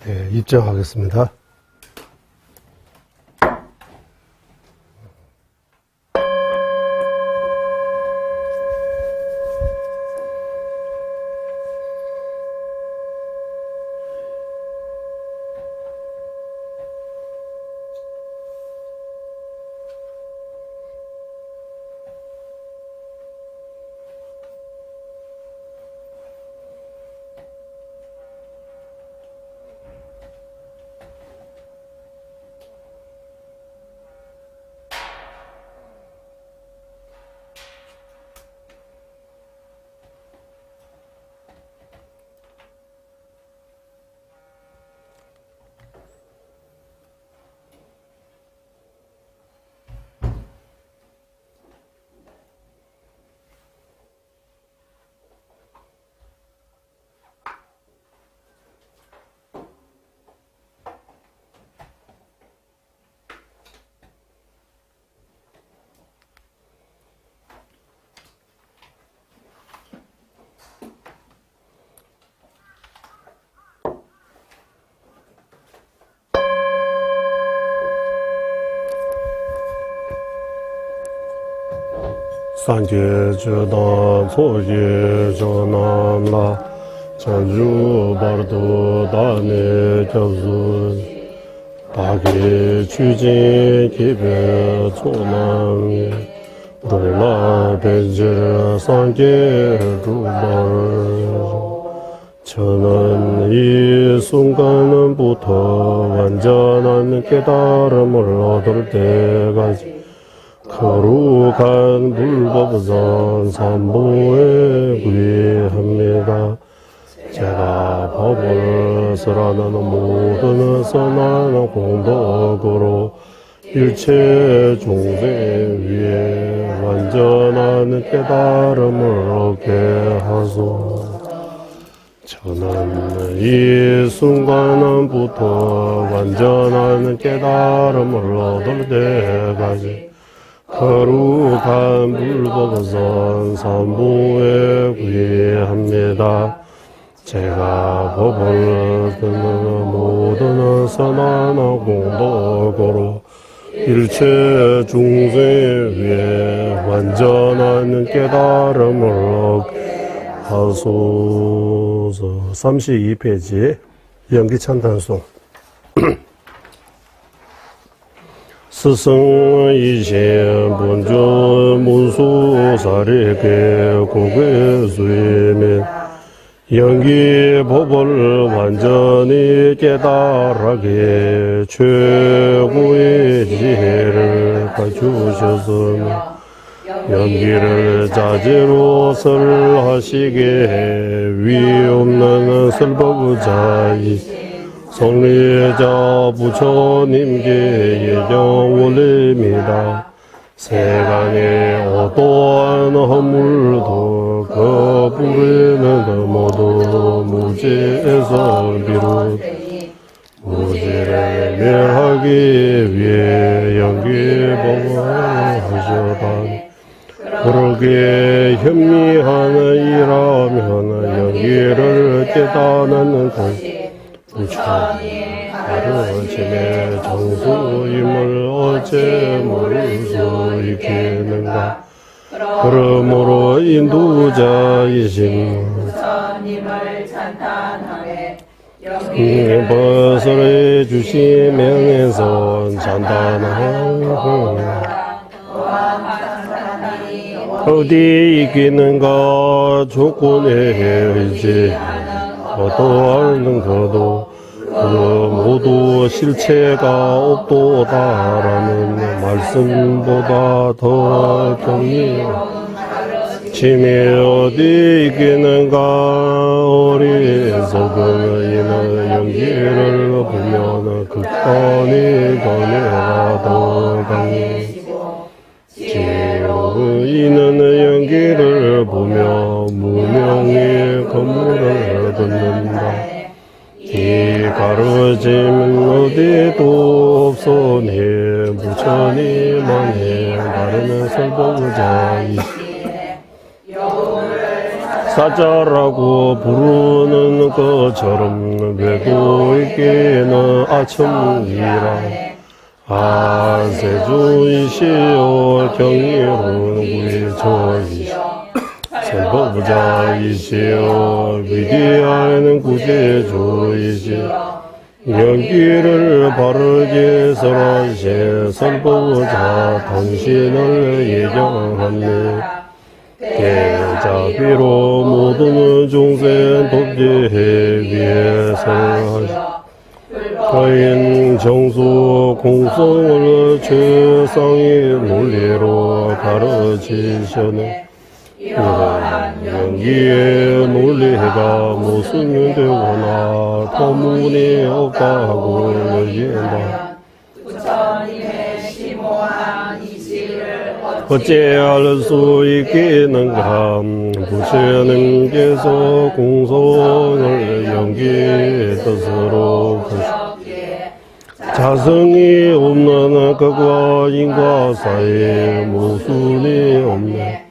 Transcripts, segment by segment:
네, 입장하겠습니다. 산계주단 소계전남라 전주바르도 다네 접순 다계 취진 기별 초남에 롤라 벤제 산계루발 저는 이 순간부터 완전한 깨달음을 얻을 때까지 거룩한 불법선 삼보에 구의합니다. 제가 법을 설하는 모든 선한 공덕으로 일체 중생 위에 완전한 깨달음을 얻게 하소. 저는 이 순간부터 완전한 깨달음을 얻을 때까지 거룩한 불법선 삼보에 구의합니다. 제가 법을 듣는 모든 선한 공덕으로 일체 중생 위에 완전한 깨달음을 얻게 하소서. 32페이지 연기찬단송. 스승이신 본주 문수사리게 고괴수이면 연기 법을 완전히 깨달하게 최고의 지혜를 갖추셨으며 연기를 자제로 설하시게 위없는 설법자이 성리자 부처님께 예정 올립니다. 세간의 어떠한 허물도 그 불에는 모두 무지에서 비롯 무지를 멸하기 위해 연기법을 하셨다니 그러기에 현미한 이라면 연기를 깨닫는 것 부처님 가르침의 정수임을 어째 모를 수 있겠는가. 그러므로 인도자이신 부처님을 찬탄하게 벗을 주신 명예선 찬탄하고 어디 있겠는가. 조건에 의지하는 어떠한 것도 그 모두 실체가 없도다라는 말씀보다 더 경이로운 짐이 어디 있겠는가. 어리석은 이는 연기를 보면 극단의 견해가 더 강해지고 이는 연기를 보며 무명의 건물을 듣는다. 이 가르침은 어디도 없으니 부처님만이 바르는 설법자이시네. 사자라고 부르는 것처럼 외고 있기는 아첨이라. 세주이시여 경이로운 구주이시여 선법자이시여 위대한 구제주이시여 연기를 바르게 설하신 선법자 당신을 예정합니다. 대자비로 모든 중생 돕기에 위해서 거인 정수 공성을 최상의 논리로 가르치셨네. 이러한 연기의 논리가 무슨 되거나 터무니 없다고 여긴다. 부처님의 심오한 이치를 어찌할 수 있겠는가. 부처님께서 공성을 연기의 뜻으로 자성이 없는 것과 인과 사이에 모순이 없네.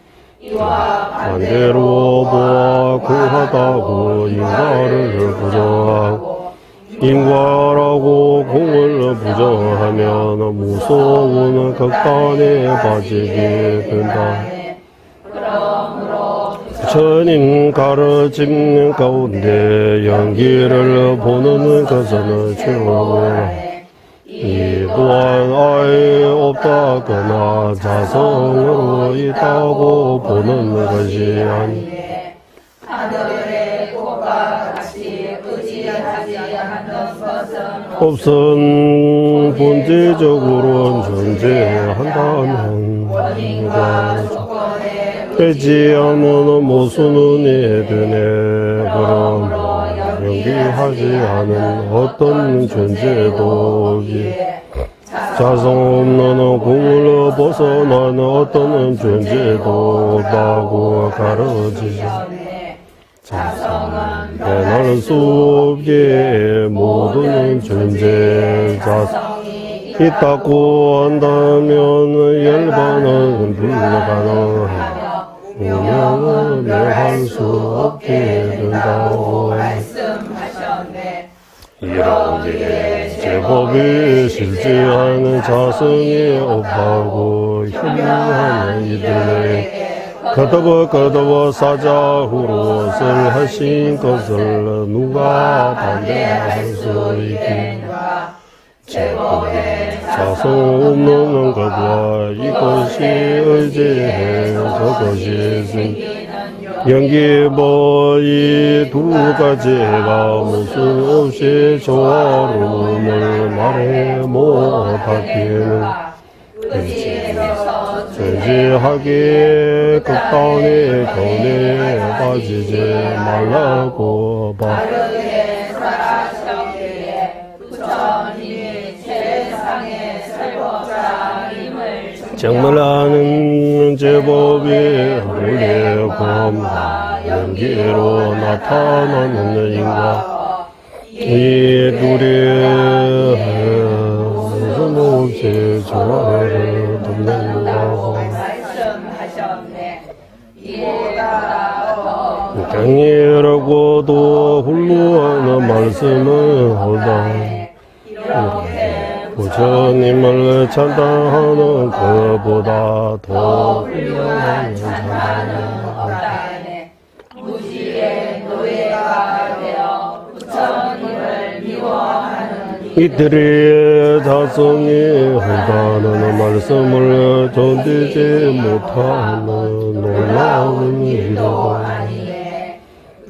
반대로 보아 공하다고 인과를 부정하고 인과라고 공을 부정하면 무서운 극단에 빠지게 된다. 부처님 가르침 가운데 연기를 보는 것은 최고라. 이 또한 아예 없다거나 자성으로 있다고 보는 것이 아니에 하늘의 꽃과 같이 의지하지 않는 것은 없음. 본질적으로 존재한다면 되지 않는 모순은 되네. 그럼 연기하지 않은 어떤 존재도 없이 자성 없는 공을 벗어난 어떤 존재도 없다고 가르치죠. 자성은 변할 수 없기에 모든 존재 자성이 있다고 한다면 열반은 불가능하며 운명은 멸할 수 없게 된다고 말씀하셨네. 이러기에 제법이 실제하는 자성이 없다고 혐오하는 이들에게 거듭 사자후로 설하신 것을 누가 반대할 수 있겠는가. 제법에 자성 없는 것과 이것이 의지해 저것이 생기는 연기 이 두 가지가 무슨 없이 조화로움을 말해 못하기는 의지하기에 극단의 견해에 빠지지 말라고 봐. 정말하는 제법이 원래감과 연기로 나타나는 인과 이 둘이 없이 조화를 돕는다고 강이라고도 훌륭한 말씀을 하다. 부처님을 찬양하는 것보다 더 훌륭한 찬양은 없다네. 무지의 노예가 되어 부처님을 미워하는 이들의 자성이 한다는 말씀을 견디지 못하는 놀라운 일이다.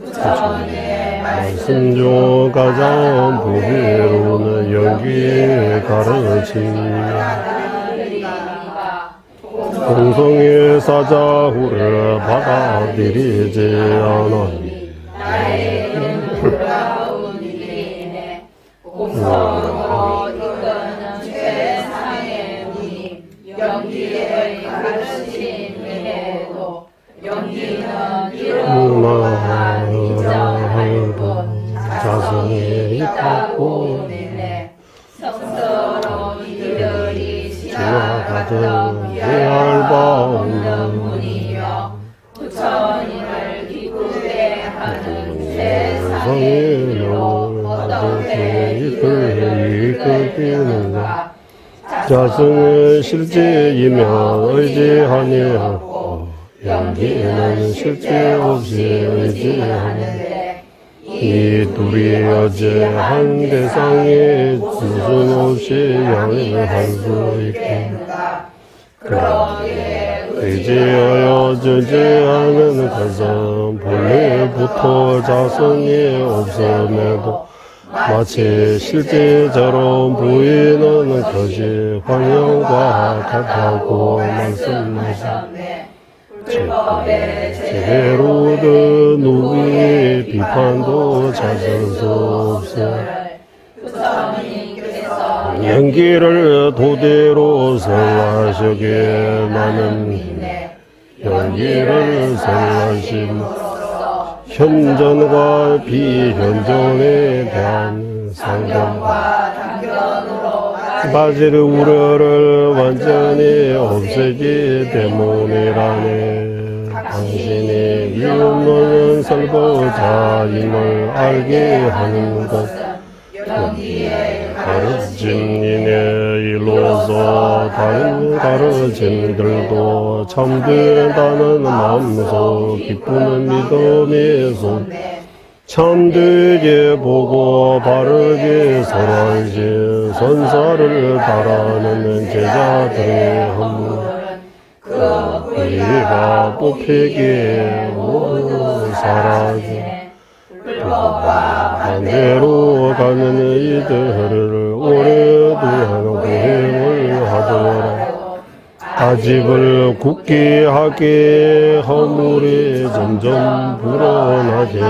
부처님의 말씀 중 가장 부비로운 연기의 가르침이야. 공성의 사자후를 받아들이지 않으니 놀라운 일이네. 공성으로 이끄는 최상의 운이 연기를 가르침이해도 연기는 이러한 이전할 뿐 자성이 있다고 내네. 성스러운 이들이 지나가던 얄바 없는 분이여 부처님을 기쁘게 세상에는 어떻게 이끌리는가. 자성은 실제이며 의지하니하고 연기는 실제 없이 의지하는데 이 둘이 어제 한 대상에 무슨 없이 양해할 수 있겠는가. 그러기에 의지하여 존재하는 것은 본래부터 자성이 없음에도 마치 실제처럼 보이는 것이 환영과 같다고 말씀하셨네. 불법의 제대로든 누구의 비판도 찾을 수 없어. 부처님께서 연기를 도대로 설하시기에 나는 연기를 설하심으로써 현존과 비현존에 대한 상견과 단견으로 빠질 우려를 완전히 없애기 때문이라네. 당신이 이 없는 설보자임을 알게 하는 것은 가르침이네. 이로써 다른 가르침들도 참되다는 마음속 기쁘는 믿음이 속 참되게 보고 바르게 설하신 선사를 따라하는 제자들의 헌물 우리가 뽑히기에 모두 사라지네. 불법과 반대로 가는 이들을 오래도한 고행을 하더라. 아집을 굳게 하게 허물이 점점 불어나지만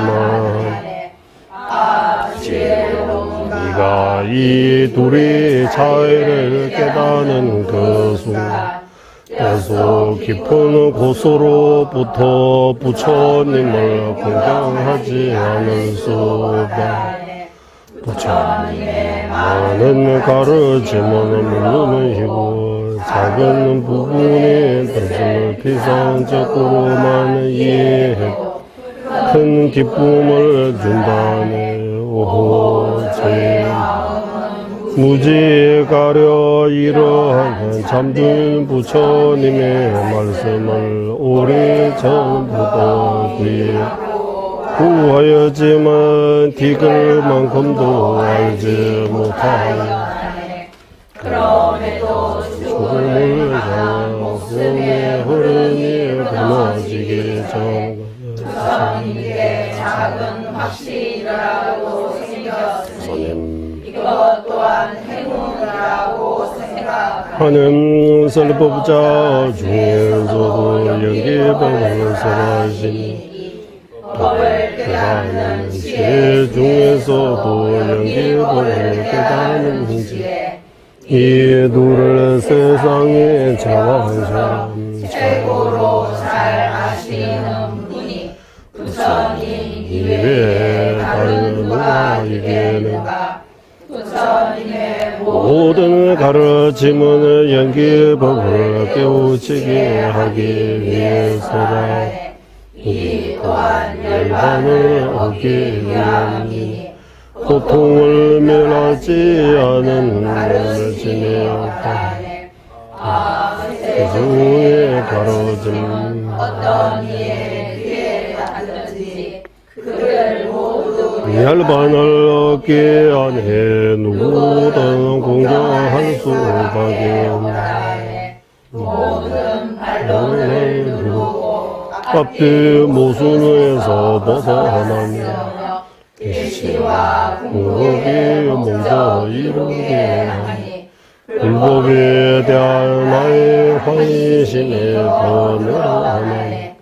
네가 이 둘의 차이를 깨닫는 그 순간 계속 깊은 곳으로부터 부처님을 공경하지 않을 수 없다. 부처님의 많은 가르침은 물론이고 작은 부분의 뜻을 비상적으로만 이해해 큰 기쁨을 준다네. 오호 죄 무지에 가려 이러한 잠든 부처님의 말씀을 오래전부터 구하였지만 디글만큼도 알지 못하여 그럼에도 죽음을 향한 목숨의 흐름이 무너지기 전 부처님께 작은 확신이라고 생겼으니 이것 또한 행운이라고 생각하는 설법자 중에서도 연기법을 설하시니 법을 깨닫는 지혜 중에서도 연기법을 깨닫는 지혜 이 둘을 세상에 제왕한 사람 최고로 잘 아시는 분이 부처님 이외에 다른 누가 이겠는가. 부처님의 모든 가르침은 연기법을 깨우치게 하기 위해서다. 이 또한 열반을 얻기 위함이니 고통을 면하지 않은 열심이 없다. 세상의 가르침 어떤 이의 귀에 닿든지 그를 모두 열반을 얻게 안해 누구든 공경할 수밖에 없다. 모든 반론을 두고 앞뒤 모순에서 벗어나며 계시와 궁극이 먼저 이루게 하니 불법에 대한 나의 환심에 번뇌하네.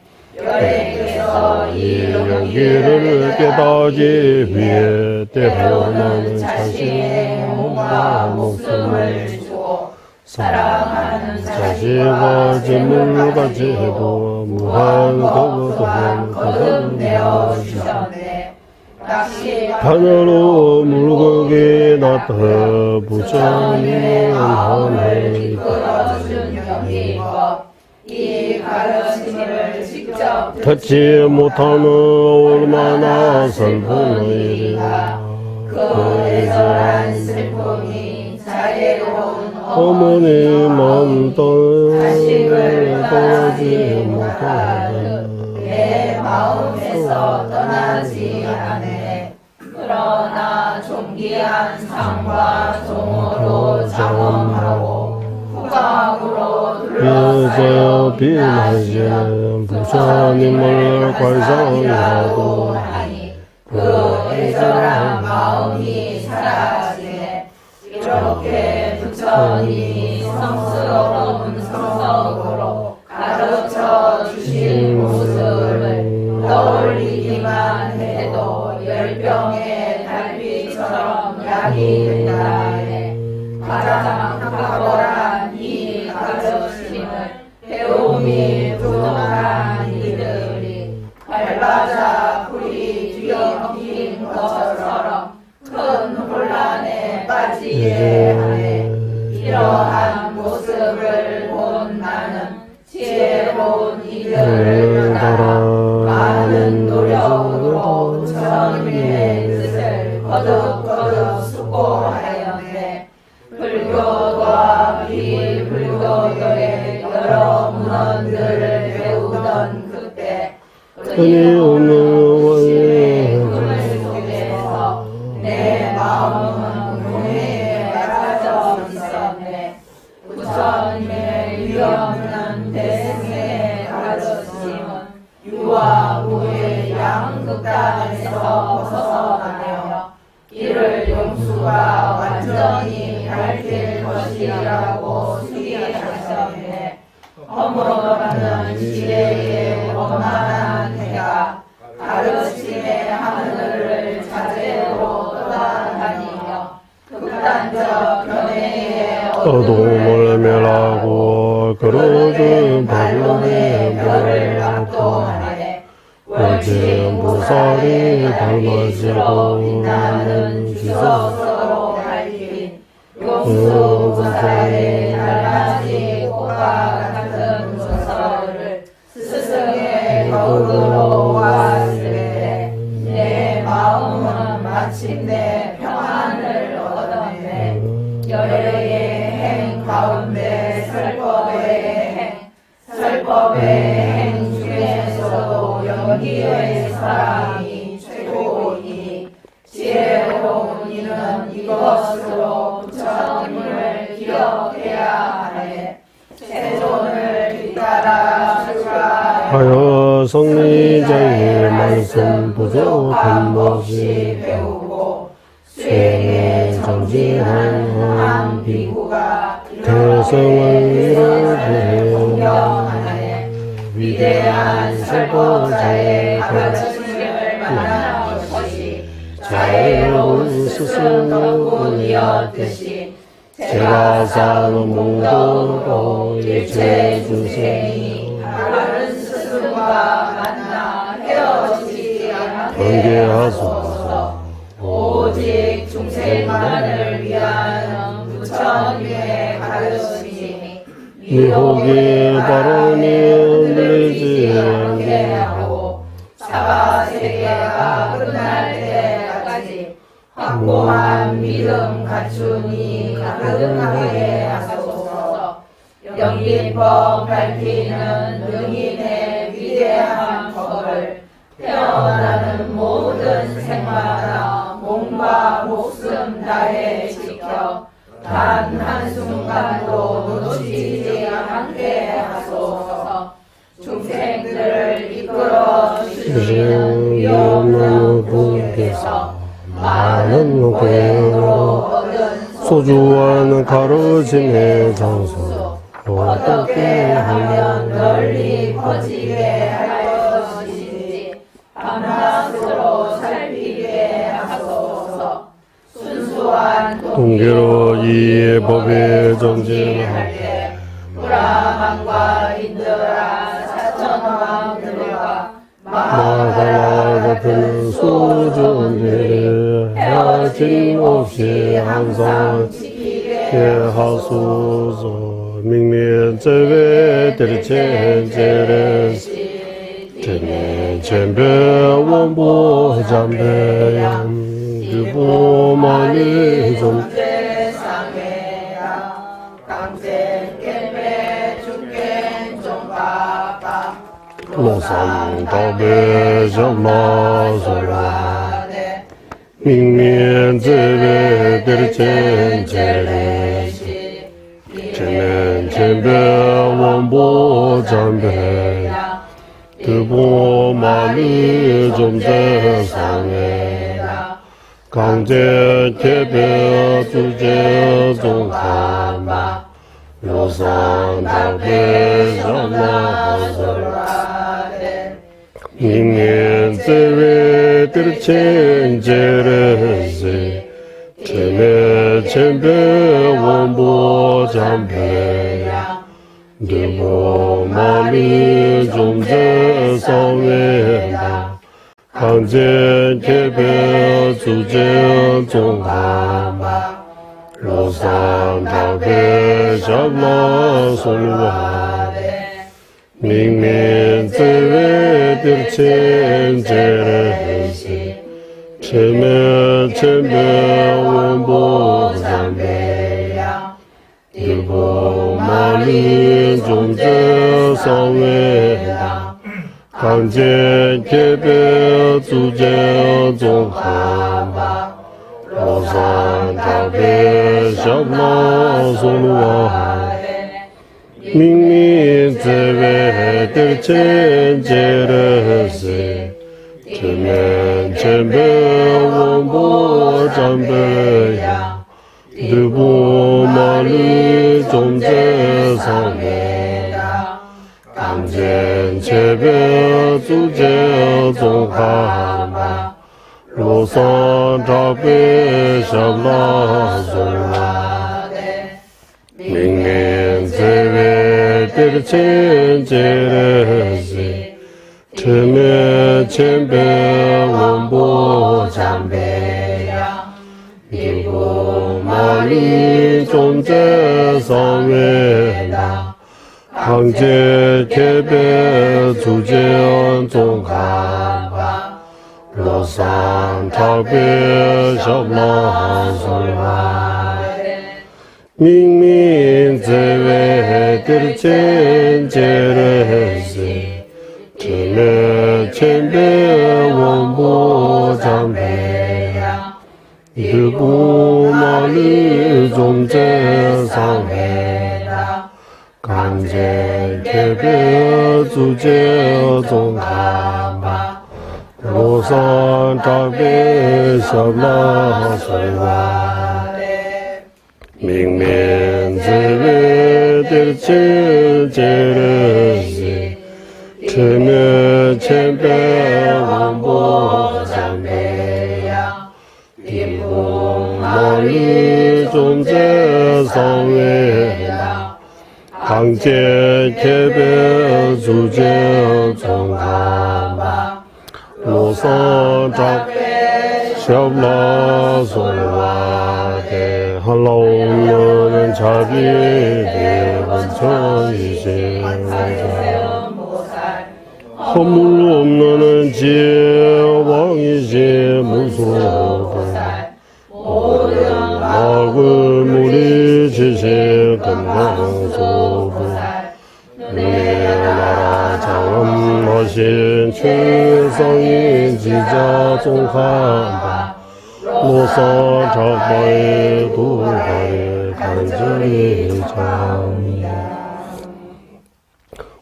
여행에서 이 연기를 깨닫기 위해 때로는 자신의 몸과 목숨을 주고 사랑하는 자식과 재물까지 해도 무한 거듭 내어 주셨네. 하늘로 물고기 나타 부처님의 한을 이끌어준 경기법 이 가르침을 직접 듣지 못하는 얼마나 슬픈 일이야. 그 애절한 슬픔이 자애로운 어머니만 자식을 떠나지 못하는 못하듯 내 마음에서 떠나지 않네. 그러나 존귀한 상과 종으로 장엄하고 후각으로 둘러싸여 비나신 부처님을 관상하도 하니 그 애절한 마음이 사라지네. 이렇게 부처님이 성스러운 성성으로 가르쳐 주신 모습을 떠올리기만 해도 열병의 달빛처럼 약이 된다네. 가장 탁월한 이 가르침을 배움이 부족한 이들이 밟아자 불이 뒤엉킨 것처럼 큰 혼란에 빠지게 하네. 이러한 모습을 본 나는 지혜로운 이들을 따라 많은 노력으로 부처님의 뜻을 거듭거듭 수고하였네. 불교와 비불교의 여러 문헌들을 배우던 그때 끈이 없는 꿈을 속에서 내 마음은 공회에 빠져 있었네. 부처님의 위없는 대승의 가르침은 유와 무의 양극단에서 벗어나며 이를 용수가 완전히 밝힐 것이라고 수기하셨네. 허물어가는 지혜의 원만한 해가 가르침의 하늘을 자제로 떠나다니며 극단적 견해에 어둠을 멸하고 그러든 발론의 별을 압도하네. 월진 보살이 닮아지고 빛나는 주석으로 밝힌 용수보살의 달맞이 꽃과 같은 조서를 스승의 덕으로 보았을 때 내 마음은 마침내 평안을 얻었네. 열애의 행 가운데 설법의 행 중에서도 연기의 사랑이 최고이니 지혜로운 이는 이것으로 부처님을 기억해야 하네. 세존을 뒤따라 출가하여 하여 성리자의 말씀 부족한 없이 것이 배우고 수행에 정진한 한 비구가 대성을 이루게 공경하네. 위대한 설법자의 가르침을 만나는 것이 자애로운 스승 덕분이었듯이 제가 사는 모두로 일체 주생이 다른 스승과 만나 헤어지지 않게 경계하소서. 오직 중생만을 위한 부처님의 가르침이 미혹의 바람이 흔들리지 않게 하고 사바세계가 끝날 때까지 확고한 믿음 갖추니 가능하게 하소서. 영기법 밝히는 능인의 위대한 법을 태어나는 모든 생마다 몸과 목숨 다해 지켜 단 한순간도 놓치지 않게 하소서. 중생들을 이끌어 주시는 위엄는 분께서 많은 고행으로 얻은 소중한 가르침의 장소 어떻게 하면 널리 퍼지게 할 것인지 밤낮으로 살피게 하소서. 순수한 동기로 이 법의 정진을 때 브라만과 인드라 사천왕들과 마다마 같은 수준들을 헤어짐 없이 항상 지키게 하소서. 明灭在外的千劫人真面千百万波잠배양 그 보마리 좀罗桑道别小马索拉，明面在外的千劫人真面千百万波잠배 그 보마리 좀 세상에 강제 개별 주제 종한바 요산 답에 삼마하소라데 민민 세외들 천재르세 천에 천배 원보 잠배야 그 보마리 좀 세상에 강제 개별 주제 종한바 로산 답에 잡마 솔와데 민민 세외들 천재르시 천에 천배 원보 잠배야 일보마리 종제 사회다 강제 개별 주제 종한바 로산 답에 샤마 솔와데 민민 세외들 천재르세 천면 천배 원보 잠배야 일보마리 종제 사회다 강제 개별 주제 종한바 로산 답에 샤마 솔와데 민민 세외들 천재르세 천면 천배 원보 잠배야 일보마리 종제 사회다 강제 개별 주제 종한바 로산 답에 샤마 솔와데 민민 세외들 천재르세 천에 천배 원보 잠배야 일보마리 종제 사회다 강제 개별 주제 종한바 로산 답에 샤마 솔와데 민민 세외들 천재르세 천에 천배 원보 잠배야 일보마리 종제 사회다 강제 개별 주제 종한바 로산 답에 샤마 솔와데 한라오는 자비의 원천이시 허물 없는 지왕이시 무소불 악을 무리지시 금강소불 나라 장엄하신 최성인 지자 종한바 로산 작바의 도발에 간절히 장이야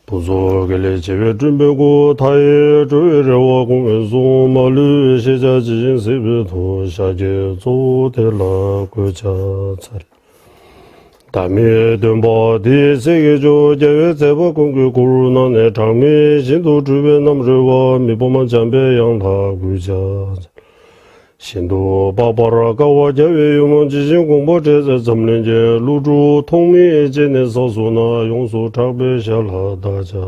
不做给了节约准备过，他也追着我公园送马路，现在基金随便拖下去做的了国家菜。大米炖包的这个就节约在我公园股那那场面，新都准备那么热我没帮忙江边养他国家菜。新都把巴拉高我节约有梦基金公布这在咱们节入驻同民今年少数呢用数差别下了大家。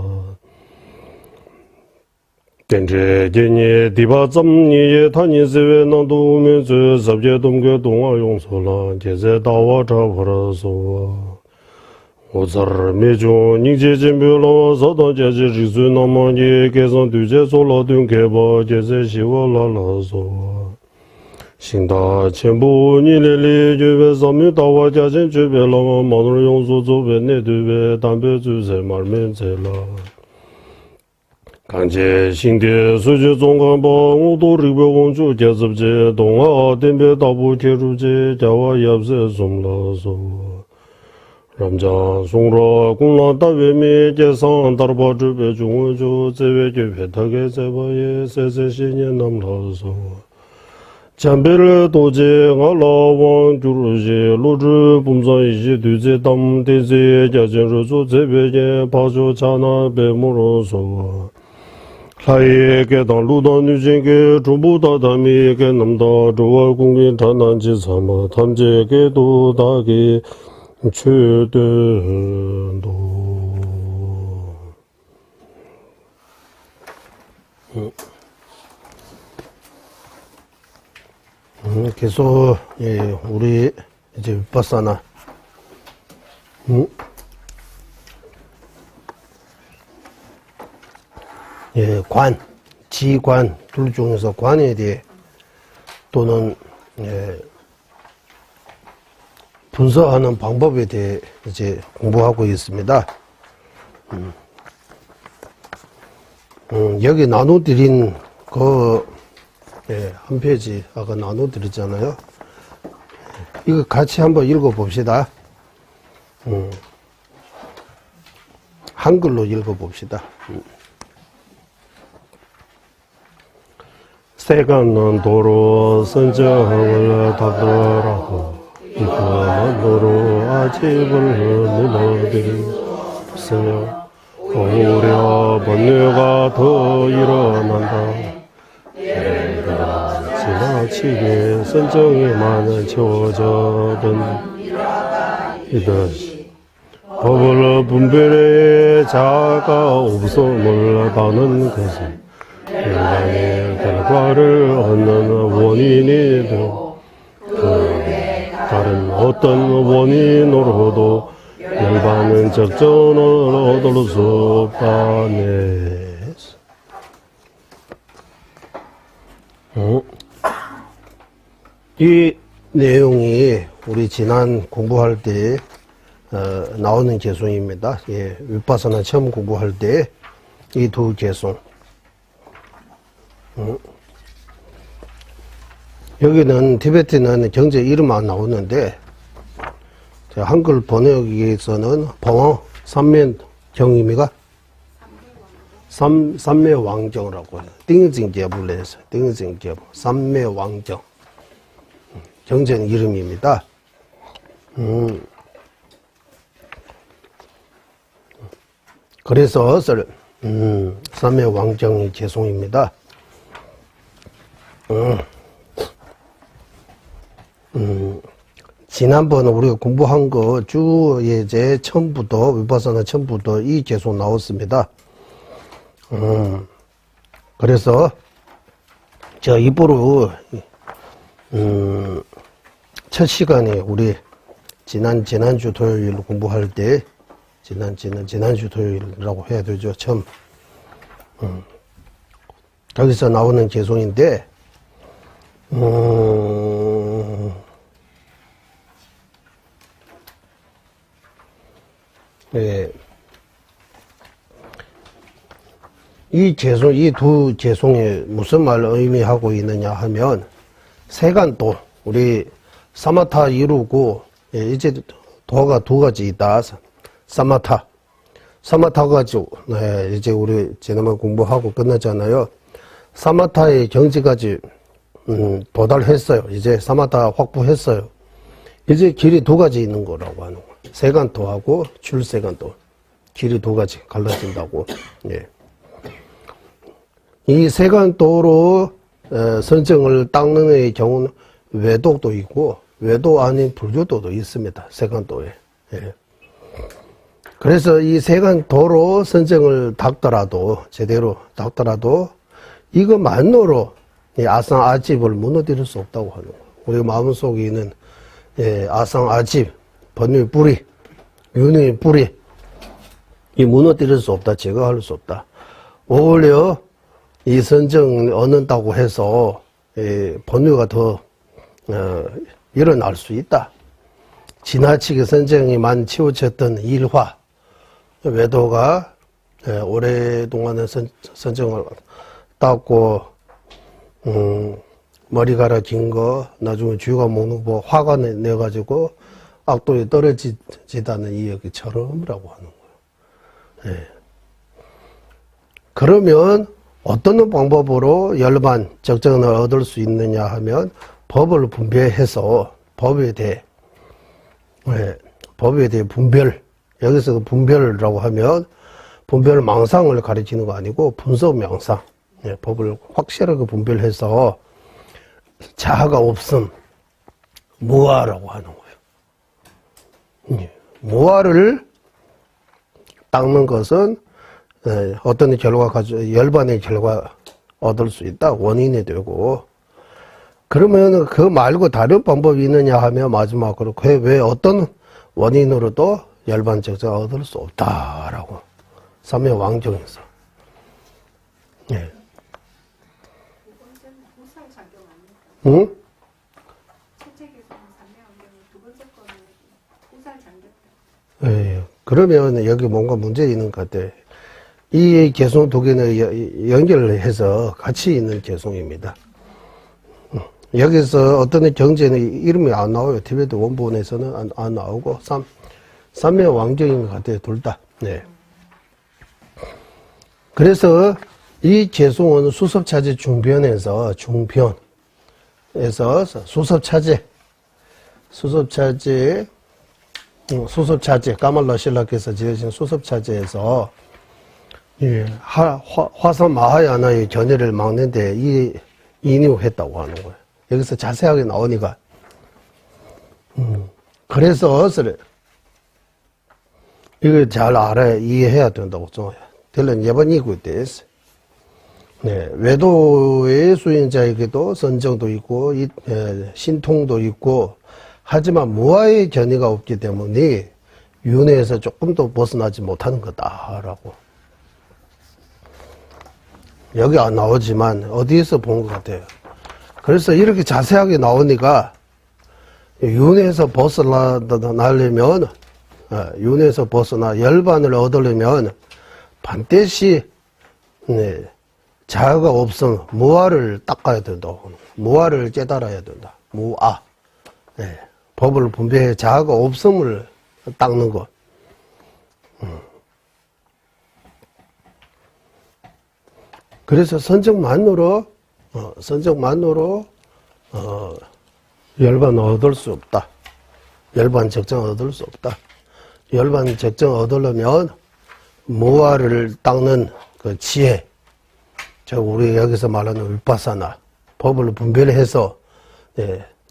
电车今年第八咱们也他年是为能都民族十节东个东啊用数了，现在大我差不了数啊。 오자르 메조 닝제진별로 사단제지 리즈나마니 계산 두제 솔라든 개바 제세 시월라라소 신다 첨부 니레리 주베 삼미 다와 자진 주베라 마누 용수 조베 네드베 담베 주세 말멘제라 강제 신대 수주 종강방 우도리베 공주 제습제 동아 덴베 다부 제루제 자와 얍세 좀라소 ramja songra kungla tawe me jesan darba zhube zhungwe zhu zewe gyube tage zeba ye sese shenye namla so jambele doje nga la wang gyuru je lu zhu bumza iji duze dam deze jajen ruzu zebe ye pajo chana be muro so laye ke dang lu dang nu jenge zhubu da dami ke namda zhuwa kungin chanan ji sama tamje ke du da ke 최대도 계속 예 우리 이제 윗바사나 예 관, 지관 둘 중에서 관에 대해 또는 예 분석하는 방법에 대해 이제 공부하고 있습니다. 여기 나눠드린 한 페이지 아까 나눠드렸잖아요. 이거 같이 한번 읽어봅시다. 한글로 읽어봅시다. 세간은 도로 선정을 닫더라고 이거만으로 아집을 늘어드리으며 오히려 번뇌가 더 일어난다. 예를 들어 지나치게 선정이 많은 채워져든 이듯이 법을 분별해 자가 없음을 다는 것은 인간의 결과를 얻는 원인이 되고 다른 어떤 원인으로도 일반은 적전을 얻을 수 없다네. 이 내용이 우리 지난 공부할 때 나오는 개송입니다. 예, 윗바사나 처음 공부할 때 이 두 개송. 여기는 티베트는 경제 이름만 나오는데 한글 번역에서는 봉어 삼면경입니까? 삼매왕정이라고 해요. 띵징제부를 해서 띵징제부 삼매왕정 경제 이름입니다. 그래서 삼매왕정이 개송입니다. 지난번 우리가 공부한 거 쭉 이제 처음부터 윗바사나 처음부터 이 계속 나왔습니다. 그래서 저 입으로 첫 시간에 우리 지난주 토요일 공부할 때 지난주 토요일이라고 해야 되죠. 처음 거기서 나오는 개송인데 네. 이 두 개송이 무슨 말을 의미하고 있느냐 하면 세간도 우리 사마타 이루고 이제 도가 두 가지 있다. 사마타 가지고 이제 우리 지난번 공부하고 끝났잖아요. 사마타의 경지까지 도달했어요. 이제 사마타 확보했어요. 이제 길이 두 가지 있는 거라고 하는 거예요. 세간도하고 출세간도 길이 두 가지 갈라진다고. 예. 이 세간도로 선정을 닦는 경우는 외도도 있고 외도 아닌 불교도도 있습니다. 세간도에. 예. 그래서 이 세간도로 선정을 닦더라도 제대로 닦더라도 이것만으로 이 아상 아집을 무너뜨릴 수 없다고 하는 거예요. 우리 마음속에 있는 아상 아집 번뇌 뿌리 윤회의 뿌리, 이 무너뜨릴 수 없다, 제거할 수 없다. 오히려 이 선정을 얻는다고 해서 번뇌가 더 일어날 수 있다. 지나치게 선정이만 치우쳤던 일화, 외도가 오랫동안은 선정을 닦고 머리카락 긴 거 나중에 쥐가 먹는 거 화가 내가지고 악도에 떨어지다는 이 얘기처럼이라고 하는 거예요. 예. 그러면 어떤 방법으로 열반 적정을 얻을 수 있느냐 하면 법을 분별해서 법에 대해 분별, 여기서 분별이라고 하면 분별 망상을 가리키는 거 아니고 분석 명상, 법을 확실하게 분별해서 자아가 없음, 무아라고 하는 거예요. 무아를 닦는 것은 어떤 결과 열반의 결과 얻을 수 있다, 원인이 되고. 그러면 그 말고 다른 방법이 있느냐 하면 마지막으로 왜 어떤 원인으로도 열반 적정을 얻을 수 없다라고 삼매왕정에서. 예. 응? 예. 그러면 여기 뭔가 문제 있는 것 같아. 이 개송 두 개는 연결을 해서 같이 있는 개송입니다. 여기서 어떤 경제는 이름이 안 나와요. 티베트 원본에서는 안 나오고, 삼매왕정인 것 같아요. 둘 다. 네. 그래서 이 개송은 수섭차제 중변에서, 수섭차제, 까말라신라께서 지으신 수섭차제에서, 화산 마하야나의 견해를 막는데 인유했다고 하는 거예요. 여기서 자세하게 나오니까. 그래서, 이걸 잘 알아야, 이해해야 된다고 좀. 들은 예번이고 있댔어. 네, 외도의 수행자에게도 선정도 있고, 신통도 있고, 하지만 무아의 견해가 없기 때문에 윤회에서 조금 더 벗어나지 못하는 거다라고. 여기 안 나오지만 어디에서 본 것 같아요. 그래서 이렇게 자세하게 나오니까 윤회에서 벗어나려면, 윤회에서 벗어나 열반을 얻으려면 반드시 자아가 없음, 무아를 닦아야 된다고. 무아를 깨달아야 된다. 무아. 네. 법을 분별해 자아가 없음을 닦는 것. 그래서 선정만으로 열반 얻을 수 없다. 열반 적정 얻을 수 없다. 열반 적정 얻으려면 무아를 닦는 그 지혜, 우리 여기서 말하는 위파사나, 법을 분별해서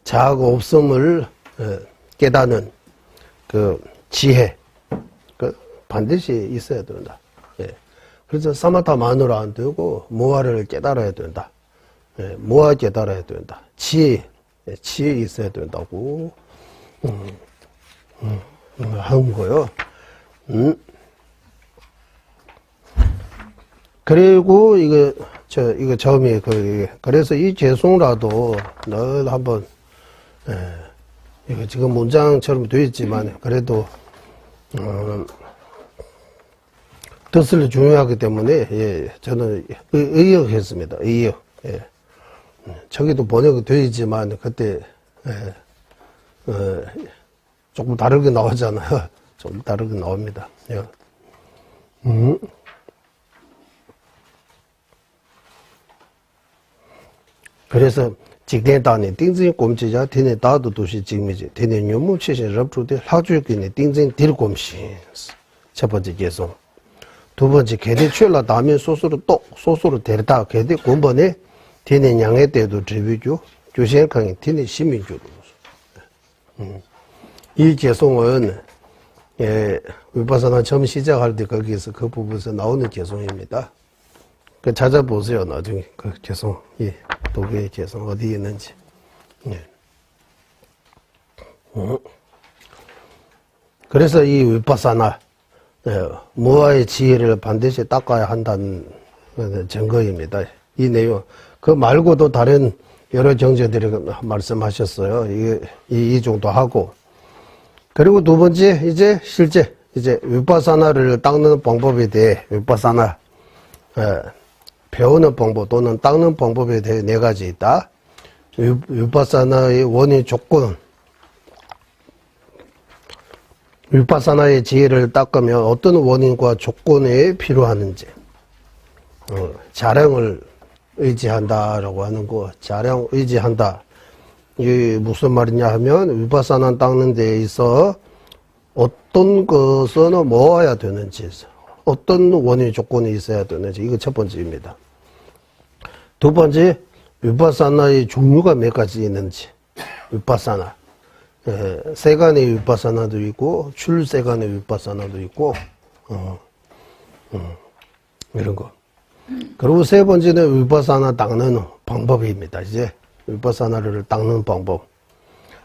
자아가 없음을 깨닫는 그 지혜, 그 반드시 있어야 된다. 그래서 사마타만으로 안 되고 무아를 깨달아야 된다. 무아 깨달아야 된다. 지혜 있어야 된다고 하는 거요. 그리고 이거 처음에 그래서 이 개송라도 늘 한번 이거 지금 문장처럼 되어 있지만 그래도 뜻을 중요하기 때문에 저는 의역했습니다. 의역. 저기도 번역이 되어 있지만 그때 조금 다르게 나오잖아요. 좀 다르게 나옵니다. 그래서 직대단에 띵진 꼼지자 대내 다도 도시 직미지 대내 묘무 최신 럽주대 하주기네 띵진 딜꼼시 첫 번째 개송. 두 번째 개대 출라 다음에 소스로 데려다 개대 군번에 대내 양해 때도 제비주 교시행강이 대내 시민주로. 이 개송은 위파사나 처음 시작할 때 거기에서 그 부분에서 나오는 개송입니다. 그 찾아보세요. 나중에 그 개송, 두 개의 개송 어디에 있는지. 그래서 이 위파사나, 무아의 지혜를 반드시 닦아야 한다는 증거입니다. 이 내용. 그 말고도 다른 여러 정제들이 말씀하셨어요. 이 정도 하고. 그리고 두 번째, 이제 실제, 위파사나를 닦는 방법에 대해, 위파사나, 배우는 방법 또는 닦는 방법에 대해 네 가지 있다. 위파사나의 원인 조건, 위파사나의 지혜를 닦으면 어떤 원인과 조건이 필요하는지, 자량을 의지한다라고 하는 거, 자량 의지한다. 이게 무슨 말이냐 하면, 위파사나 닦는 데 있어 어떤 것은 모아야 되는지, 어떤 원인 조건이 있어야 되는지, 이거 첫 번째입니다. 두 번째, 위파사나의 종류가 몇 가지 있는지, 위파사나. 세간의 위파사나도 있고, 출세간의 위파사나도 있고, 이런 거. 그리고 세 번째는 위파사나 닦는 방법입니다. 이제 위파사나를 닦는 방법.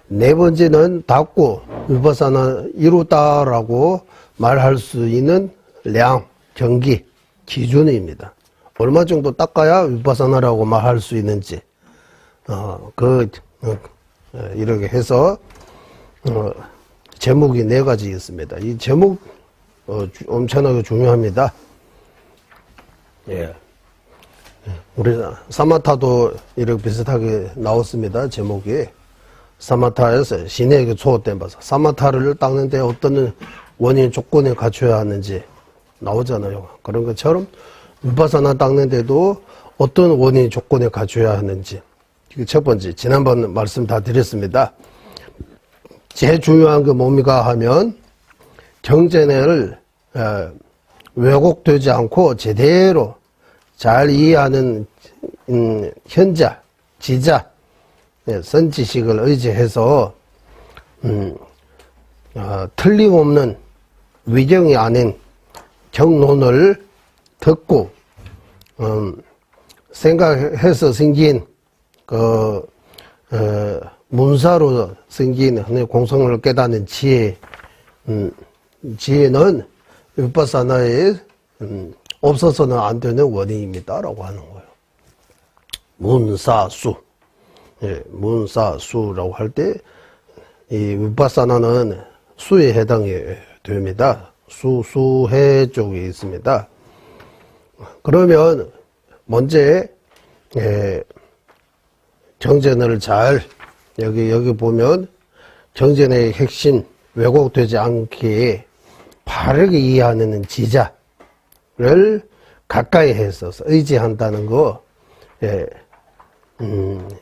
네 번째는 닦고 위파사나 이루다라고 말할 수 있는 량, 경기, 기준입니다. 얼마 정도 닦아야 위파사나라고 말할 수 있는지, 이렇게 해서, 제목이 네 가지 있습니다. 이 제목, 엄청나게 중요합니다. 예. 우리 사마타도 이렇게 비슷하게 나왔습니다. 제목이. 사마타에서 신에게 초호된 바사. 사마타를 닦는데 어떤 원인 조건을 갖춰야 하는지 나오잖아요. 그런 것처럼 위파사나 닦는데도 어떤 원인 조건을 갖춰야 하는지. 이게 첫 번째. 지난번 말씀 다 드렸습니다. 제일 중요한 게 뭡니까 하면 경전을 왜곡되지 않고 제대로 잘 이해하는 현자, 지자, 선지식을 의지해서 틀림없는 위경이 아닌 경론을 듣고 생각해서 생긴 문사로 생긴 공성을 깨닫는 지혜는 위파사나에 없어서는 안 되는 원인입니다라고 하는 거예요. 문사수. 예, 문사수라고 할 때, 이 위파사나는 수에 해당이 됩니다. 수해 쪽에 있습니다. 그러면, 먼저, 경전을 잘, 여기 보면, 경전의 핵심, 왜곡되지 않게 바르게 이해하는 지자를 가까이 해서 의지한다는 거,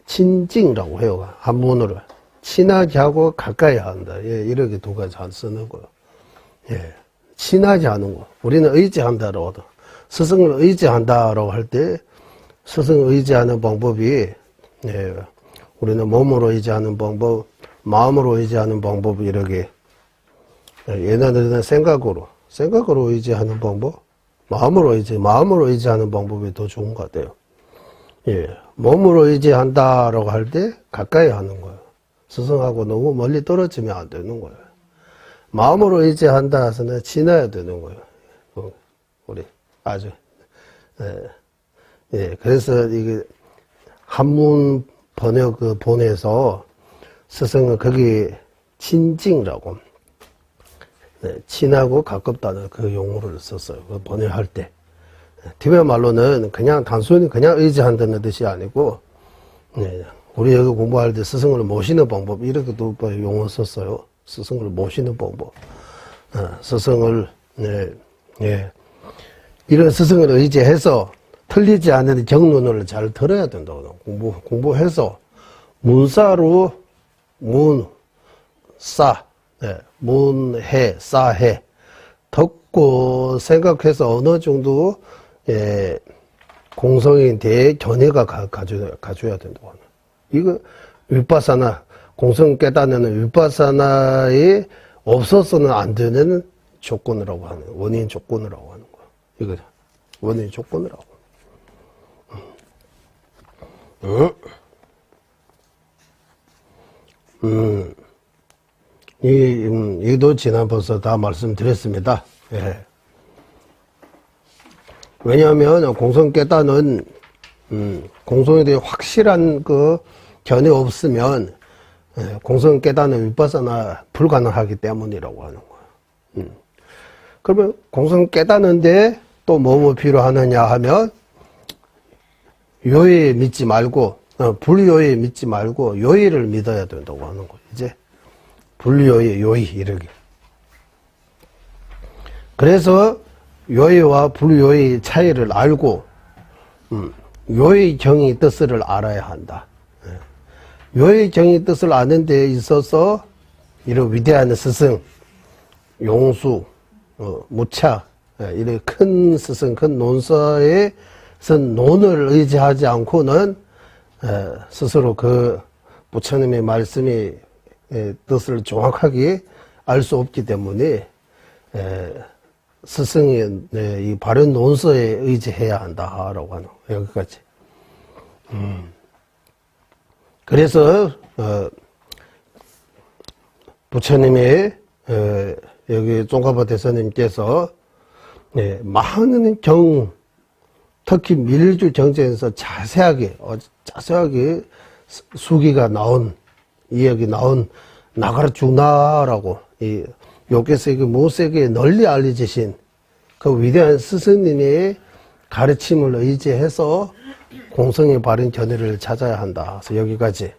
친징이라고 해요. 한문으로. 친하게 하고 가까이 한다. 이렇게 두 가지 쓰는 거예요. 친하게 하는 거. 우리는 의지한다라고 하다. 스승을 의지한다라고 할 때, 스승을 의지하는 방법이, 우리는 몸으로 의지하는 방법, 마음으로 의지하는 방법, 이렇게. 옛날에는 생각으로 의지하는 방법, 마음으로 의지하는 방법이 더 좋은 것 같아요. 몸으로 의지한다라고 할 때 가까이 하는 거예요. 스승하고 너무 멀리 떨어지면 안 되는 거예요. 마음으로 의지한다 해서는 지나야 되는 거예요. 우리 아주 그래서 이게 한문 번역 본에서 스승은 거기 친징이라고 친하고 가깝다는 그 용어를 썼어요. 그 번역할 때. 티베트 말로는 단순히 의지한다는 뜻이 아니고, 우리 여기 공부할 때 스승을 모시는 방법, 이렇게도 용어 썼어요. 스승을 모시는 방법. 스승을, 이런 스승을 의지해서 틀리지 않는 경론을 잘 들어야 된다고. 공부해서, 문사로, 문해, 사해, 듣고 생각해서 어느 정도 공성에 대해 견해가 가져야 된다고 하는. 이거 위파사나 공성 깨닫는 위파사나에 없어서는 안 되는 조건이라고 하는 원인 조건이라고 하는 거야. 이거 원인 조건이라고. 이도 지난번서 다 말씀드렸습니다. 예. 왜냐하면 공성 깨닫는 공성에 대해 확실한 그 견해 없으면 공성 깨닫는 윗바사나 불가능하기 때문이라고 하는 거예요. 그러면 공성 깨닫는데 또 뭐 필요하느냐 하면 요의 믿지 말고 불요의 믿지 말고 요의를 믿어야 된다고 하는 거예요. 이제 불요의 요의 이렇게. 그래서 요의와 불요의 차이를 알고 요의 정의 뜻을 알아야 한다. 요의 정의 뜻을 아는 데 있어서 이런 위대한 스승, 용수, 무차 이런 큰 스승, 큰 논서의 논을 의지하지 않고는 스스로 그 부처님의 말씀이 뜻을 정확하게 알 수 없기 때문에 스승의 이 바른 논서에 의지해야 한다라고 하는 여기까지. 그래서 부처님의 여기 종가바 대사님께서 많은 특히 밀주 정제에서 자세하게 수기가 나온 이야기 나온 나가르주나라고 이 요괴세계 모세계에 널리 알려지신 그 위대한 스승님의 가르침을 의지해서 공성의 바른 견해를 찾아야 한다. 그래서 여기까지.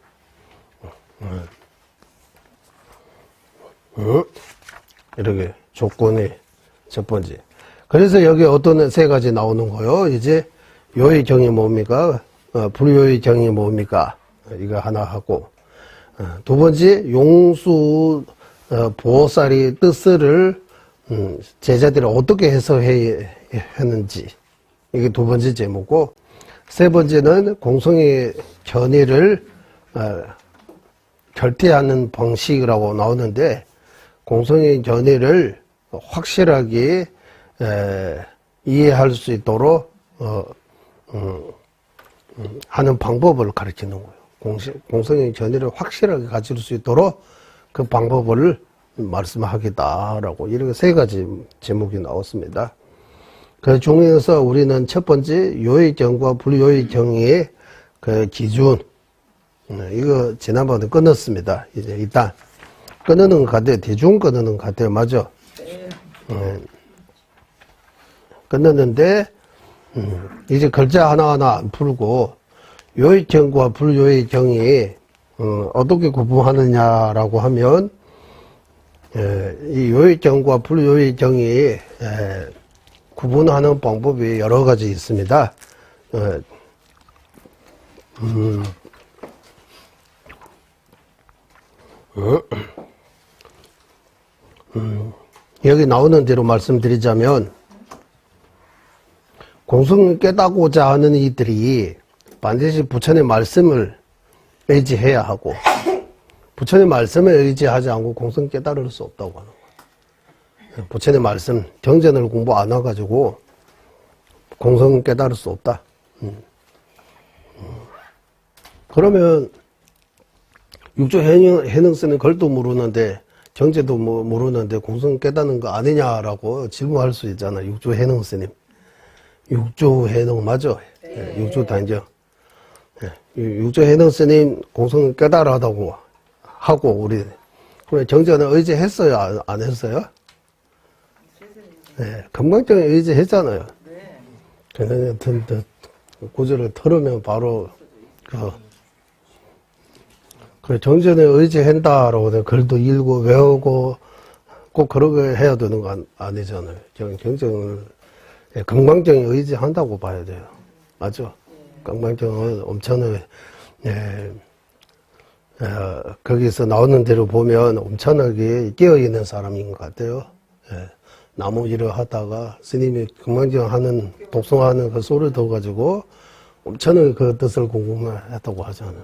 이렇게 조건이 첫 번째. 그래서 여기 어떤 세 가지 나오는 거요. 이제 요의 정이 뭡니까? 불요의 정이 뭡니까? 이거 하나 하고. 두 번째, 용수 보살이 뜻을 제자들이 어떻게 해석해야 하는지. 이게 두 번째 제목고. 세 번째는 공성의 견해를 결대하는 방식이라고 나오는데 공성의 견해를 확실하게 이해할 수 있도록 하는 방법을 가르치는 거예요. 공성의 견해를 확실하게 가질 수 있도록 그 방법을 말씀하겠다라고 이렇게 세 가지 제목이 나왔습니다. 그 중에서 우리는 첫 번째 요의 정과 불요의 정의 그 기준 이거 지난번에 끊었습니다. 이제 일단 끊는 것 같아요. 대충 끊는 것 같아요. 맞죠? 끊었는데 이제 글자 하나하나 안 풀고 요의 정과 불요의 정이 어떻게 구분하느냐라고 하면 이 요의 정과 불요의 정이 구분하는 방법이 여러 가지 있습니다. 여기 나오는 대로 말씀드리자면 공성을 깨닫고자 하는 이들이 반드시 부처의 말씀을 의지해야 하고 부처의 말씀에 의지하지 않고 공성 깨달을 수 없다고 하는 거예요. 부처의 말씀, 정전을 공부 안 해가지고 공성 깨달을 수 없다. 그러면 육조 해능스는 글도 모르는데 정제도 모르는데 공성 깨닫는 거 아니냐라고 질문할 수 있잖아요. 육조 해능스님. 육조 해능 맞죠? 네. 육조 단정. 육조 해능스님 공성 깨달았다고 하고 우리 그럼 정제는 의지했어요? 안 했어요? 네, 금강정에 의지했잖아요. 네. 그래서 구절을 들으면 바로 그 정전에 의지한다라고 글도 읽고 외우고 꼭 그러게 해야 되는 건 아니잖아요. 정정을 금강정에 의지한다고 봐야 돼요. 맞죠? 금강정은 엄청나게 거기서 나오는 대로 보면 엄청나게 깨어있는 사람인 것 같아요. 나무 일을 하다가 스님이 금강정 하는 독송하는 그 소리를 들어가지고 엄청나게 그 뜻을 궁금해했다고 하잖아요.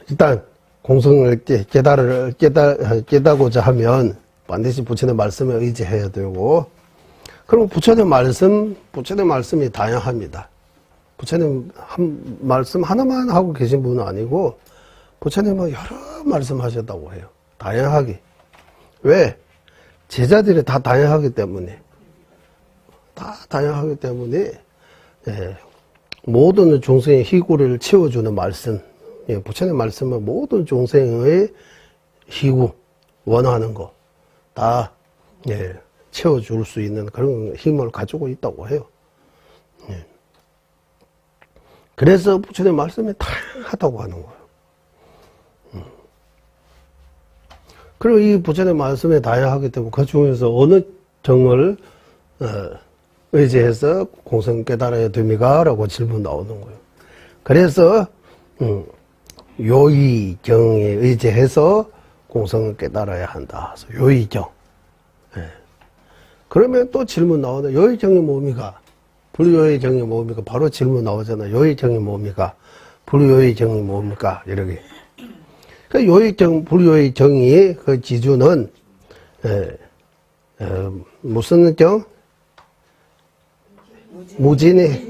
일단 공성을 깨닫고자 하면 반드시 부처의 말씀에 의지해야 되고 그럼 부처의 말씀이 다양합니다. 부처님 한 말씀 하나만 하고 계신 분은 아니고 부처님은 여러 말씀하셨다고 해요. 다양하게. 왜? 제자들이 다 다양하기 때문에. 다 다양하기 때문에 예, 모든 중생의 희구를 채워주는 말씀. 예, 부처님 말씀은 모든 중생의 희구, 원하는 거 다 예, 채워줄 수 있는 그런 힘을 가지고 있다고 해요. 예. 그래서 부처님 말씀이 다양하다고 하는 거예요. 그리고 이 부처님 말씀이 다양하기 때문에 그 중에서 어느 정을 의지해서 공성 깨달아야 됩니까? 라고 질문 나오는 거예요. 그래서 요의정에 의지해서 공성을 깨달아야 한다. 요의정. 예. 그러면 또 질문 나오네. 요의정이 뭡니까? 불요의정이 뭡니까? 바로 질문 나오잖아. 요의정이 뭡니까? 불요의정이 뭡니까? 이렇게. 그 요의정, 불요의정이 그 기준은 무슨 정? 무진해경.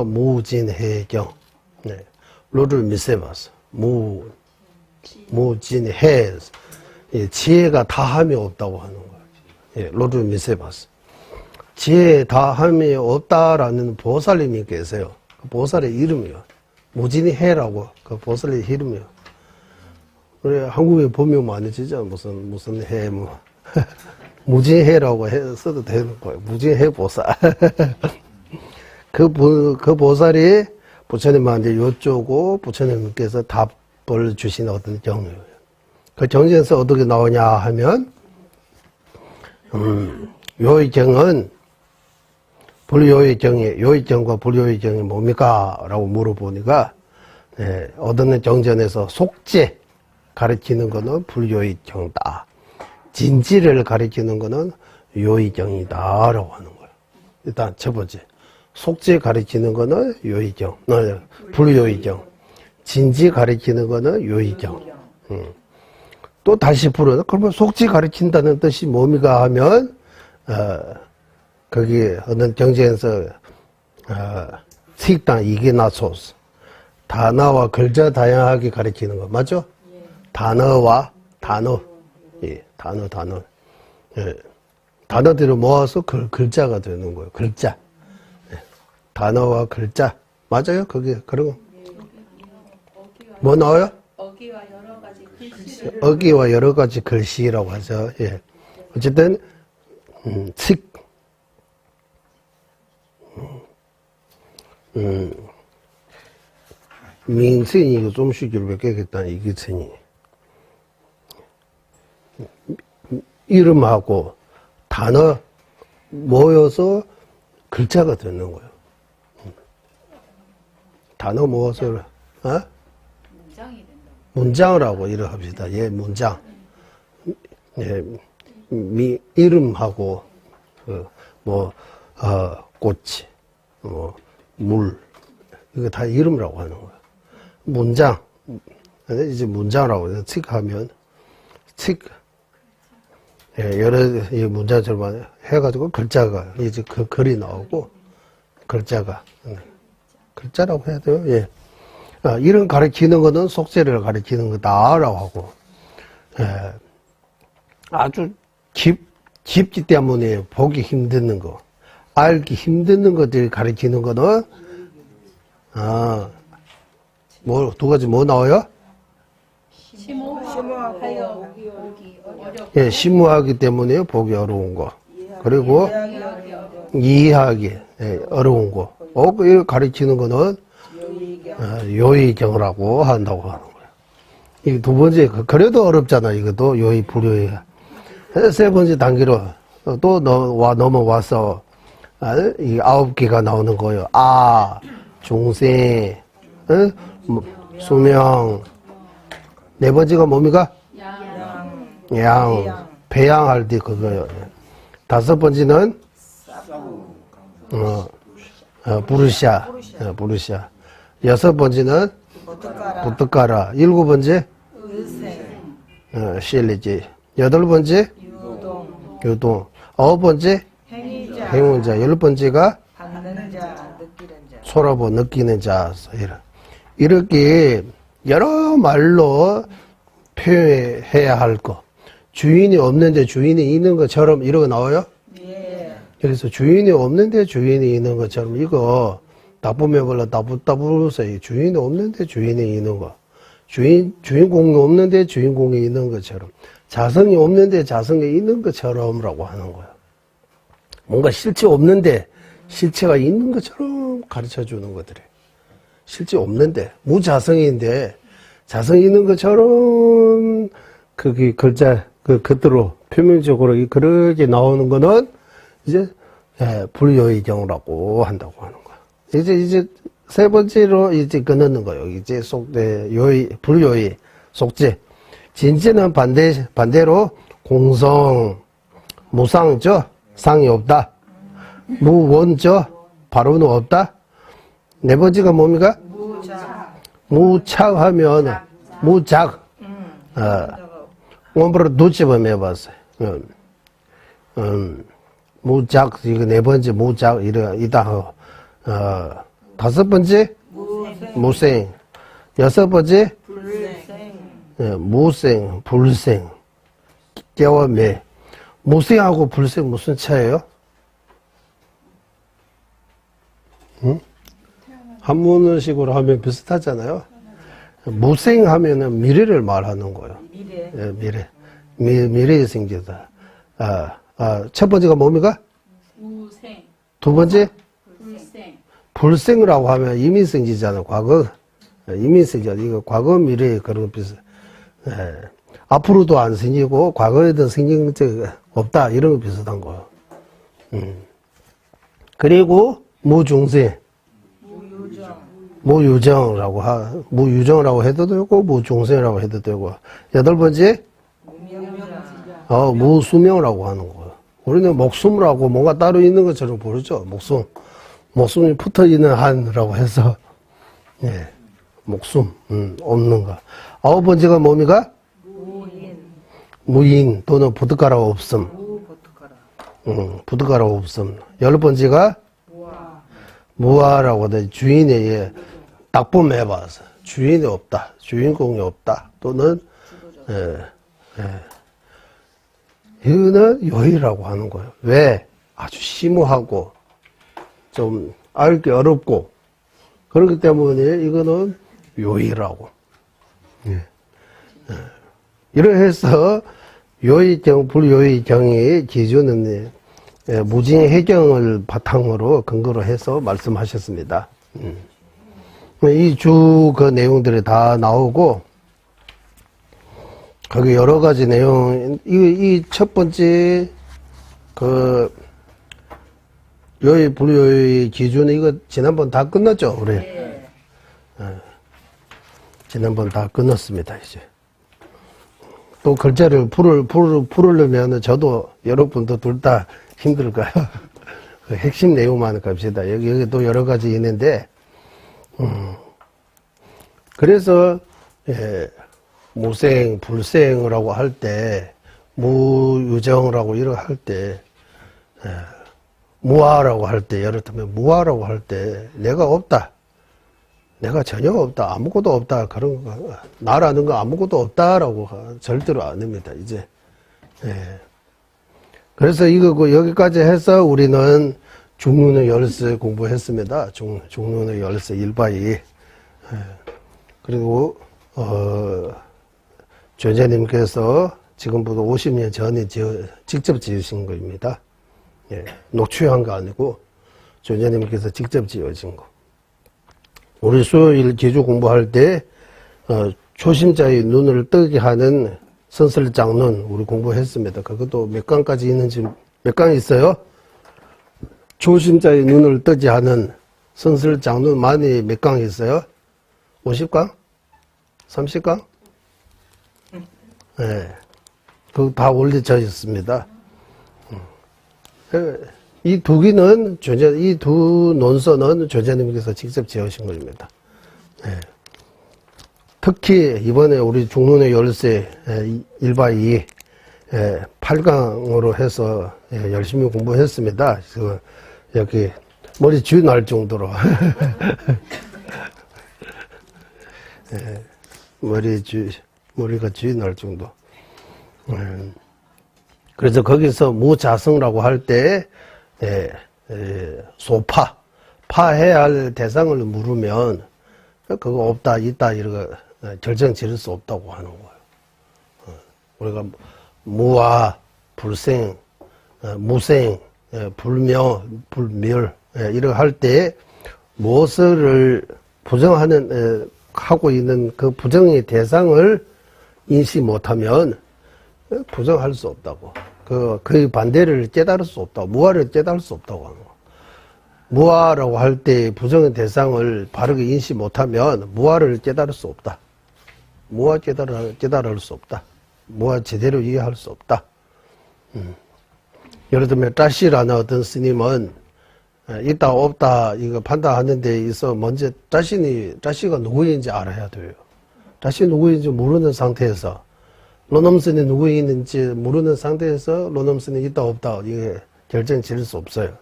무진해경. 네. 로를 미세봤어. 무진해. 예, 지혜가 다함이 없다고 하는 거예요. 예, 로를 미세봤어. 지혜에 다함이 없다라는 보살님이 계세요. 그 보살의 이름이요. 무진해라고 그 보살의 이름이요. 우리 한국에 보면 많이 지죠. 무슨 해 뭐. 무진해라고 써도 되는 거예요. 무진해 보살. 그 보살이 부처님한테 여쭈고 부처님께서 답을 주신 어떤 정이에요. 그 정에서 어떻게 나오냐 하면, 요의정은 요의정과 불요의정이 뭡니까? 라고 물어보니까, 예, 얻는 정전에서 속죄 가르치는 거는 불요의정이다. 진지를 가리키는 것은 요의정이다 라고 하는 거예요. 일단 첫 번째 속죄 가리키는 것은 요의정, 불요의정. 진지 가리키는 것은 요의정. 또 다시 불어. 그러면 속죄 가리킨다는 뜻이 뭡니까 하면 거기 어떤 경전에서 식당 이게나소스 단어와 글자 다양하게 가리키는 거 맞죠? 단어와 단어. 예, 단어. 예, 단어들을 모아서 글자가 되는 거예요. 글자. 예, 단어와 글자. 맞아요? 그게, 그런 거. 뭐 나와요? 어기와 여러 가지 글씨라고 하죠. 예. 어쨌든, 민선이 이거 좀씩 배우겠다, 이게 선이. 이름하고 단어 모여서 글자가 되는 거예요. 단어 모아서, 문장을 하고 이렇게 합시다. 예, 문장. 예, 이름하고, 꽃이, 물. 이거 다 이름이라고 하는 거예요. 문장. 이제 문장이라고 해서 하면, 예, 여러 문장처럼 해가지고 글자가 이제 그 글이 나오고 글자라고 해야 돼요. 예, 이런 가르치는 거는 속죄를 가르치는 거다라고 하고, 예, 아주 깊기 때문에 보기 힘든 거, 알기 힘든 것들 가르치는 거는 두 가지 뭐 나와요? 예, 심오하기 때문에 보기 어려운 거. 그리고 이해하기 어려운 거. 이걸 가르치는 거는 요의정이라고 한다고 하는 거예요. 이 두 번째, 그래도 어렵잖아. 이것도 요의, 불요의. 세 번째 단계로 또 넘어와서 이 9개가 나오는 거예요. 중생, 수명. 네 번째가 뭡니까? 양. 배양할 때 그거요. 다섯 번째는 부르샤. 여섯 번째는 부득가라. 일곱 번째 실리지. 여덟 번째 유동. 아홉 번째 행운 자. 10번째가 받는 자, 느끼는 자. 소라보 느끼는 자. 이렇게 여러 말로 표현해야 할 거. 주인이 없는데 주인이 있는 것처럼 이러고 나와요? 예. 그래서 주인이 없는데 주인이 있는 것처럼 이거 나쁘면 걸로 따부따부서 주인이 없는데 주인이 있는 거. 주인공이 없는데 주인공이 있는 것처럼. 자성이 없는데 자성이 있는 것처럼라고 하는 거야. 뭔가 실체 없는데 실체가 있는 것처럼 가르쳐 주는 것들이. 실제 없는데 무자성인데 자성이 있는 것처럼 그게 글자 그대로 표면적으로 그렇게 나오는 거는 이제 불요의 경우라고 한다고 하는 거야. 이제 세 번째로 이제 끊는 거예요. 이제 요의 불요의 속죄. 진지는 반대로 공성 무상죠. 상이 없다. 무원죠. 바로는 없다. 네 번째가 뭡니까? 무착하면 무작. 원부로 두집을 해봤어요. 무작 이거 네 번째 무작 이다 하고 다섯 번째 무생. 여섯 번째 무생 불생. 깨워매. 무생하고 불생 무슨 차이에요? 응? 한문식으로 하면 비슷하잖아요. 무생하면은 미래를 말하는 거예요. 미래. 예, 미래의 생기다. 첫 번째가 뭡니까? 무생, 두 번째? 불생, 불생이라고 하면 이민생지잖아요. 과거. 이민생지. 이거 과거 미래 그런 비슷. 앞으로도 안 생기고 과거에도 생긴 적 없다. 이런 거 비슷한 거예요. 그리고 무중생. 무유정이라고 해도 되고, 무중생이라고 해도 되고. 여덟 번째, 무수명이라고 하는 거예요. 우리는 목숨이라고 뭔가 따로 있는 것처럼 부르죠. 목숨이 붙어 있는 한이라고 해서, 예, 목숨, 없는 거. 아홉 번째가 뭡니까? 무인 또는 부득가라 없음. 부득가라 없음. 열 번째가 무아라고 하는 주인의 딱봄 해봐서 주인이 없다, 주인공이 없다 또는 이거는 요의라고 하는 거예요. 왜? 아주 심오하고 좀 알기 어렵고 그렇기 때문에 이거는 요의라고. 이러해서 요의경, 불요의경의 기준은 무징해경을 바탕으로 근거로 해서 말씀하셨습니다. 이 주 그 내용들이 다 나오고 거기 여러 가지 내용 이 첫 번째 그 요의 불요의 기준 이거 지난번 다 끝났죠 우리? 지난번 다 끝났습니다 이제. 또 글자를 풀으려면 저도 여러분도 둘 다 힘들까요? 그 핵심 내용만 갑시다. 여기 또 여러 가지 있는데, 그래서, 무생, 불생이라고 할 때, 무유정이라고 이렇게 할 때, 무아라고 할 때, 예를 들면 무아라고 할 때, 내가 없다. 내가 전혀 없다. 아무것도 없다. 그런 거, 나라는 거 아무것도 없다라고 절대로 안 합니다, 이제. 그래서 이거 여기까지 해서 우리는 중론의 열쇠 공부했습니다. 중론의 열쇠 1바2. 그리고 존재님께서 지금부터 50년 전에 직접 지으신 겁니다. 녹취한 거 아니고 존재님께서 직접 지어진 거. 우리 수요일 기주 공부할 때 초심자의 눈을 뜨게 하는 선설장론 우리 공부했습니다. 그것도 몇 강까지 있는지 몇 강 있어요? 초심자의 눈을 뜨게 하는 선설장론만이 몇 강 있어요? 50강? 30강? 네. 그거 다 올려져 있습니다. 이 두 개는 이 두 논서는 조자님께서 직접 지으신 겁니다. 특히 이번에 우리 중론의 열쇠 1바2 8강으로 해서 열심히 공부했습니다. 여기 머리 쥐 날 정도로. 머리가 쥐 날 정도. 그래서 거기서 무자성이라고 할 때, 소파, 파해야 할 대상을 물으면, 그거 없다, 있다, 이런 거, 결정 지을 수 없다고 하는 거예요. 우리가 무아, 불생, 무생, 불묘, 불멸, 이렇게 할 때, 무엇을 부정하는, 하고 있는 그 부정의 대상을 인식 못하면, 부정할 수 없다고. 그 반대를 깨달을 수 없다고. 무아를 깨달을 수 없다고 하는 거. 무아라고 할 때 부정의 대상을 바르게 인식 못하면 무아를 깨달을 수 없다. 무아 깨달을 수 없다. 무아 제대로 이해할 수 없다. 예를 들면 짜시라는 어떤 스님은 있다 없다 이거 판단하는 데 있어 먼저 짜시가 누구인지 알아야 돼요. 짜시 누구인지 모르는 상태에서 로넘스는 누구 있는지 모르는 상태에서 로넘스는 있다 없다 이게 결정 지을 수 없어요.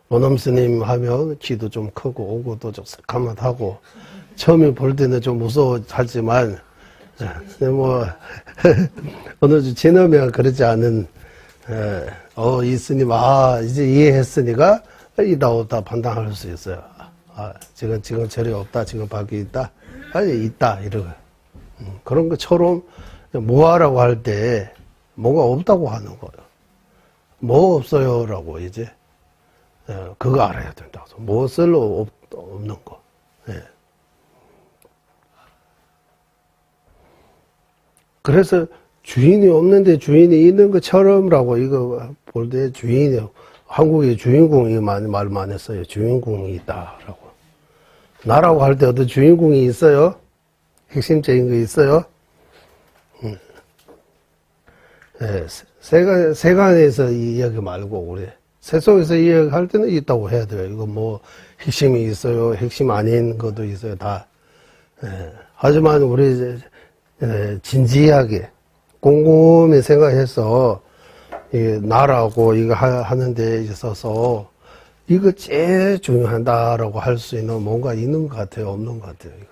로넘스님 하면 키도 좀 크고 오고도 좀 새까맣하고 처음에 볼 때는 좀 무서워하지만 뭐 어느 주 지나면 그러지 않은 이 스님 이제 이해했으니까 있다 없다 판단할 수 있어요. 지금 절이 없다 지금 밖에 있다 있다 이러고 그런 것처럼 무아라고 할 때 뭐가 없다고 하는 거예요. 뭐 없어요라고 이제 그거 알아야 된다고. 무엇을 없는 거. 그래서 주인이 없는데 주인이 있는 것처럼라고 이거 볼 때 주인이 한국의 주인공이 말 많이 했어요. 주인공이 있다라고. 나라고 할 때 어떤 주인공이 있어요? 핵심적인 거 있어요? 세간에서 이야기 말고 우리 세속에서 이야기할 때는 있다고 해야 돼요. 이거 뭐 핵심이 있어요. 핵심 아닌 것도 있어요. 다. 하지만 우리 진지하게 꼼꼼히 생각해서 나라고 이거 하는 데 있어서 이거 제일 중요하다라고 할 수 있는 뭔가 있는 것 같아요. 없는 것 같아요. 이거.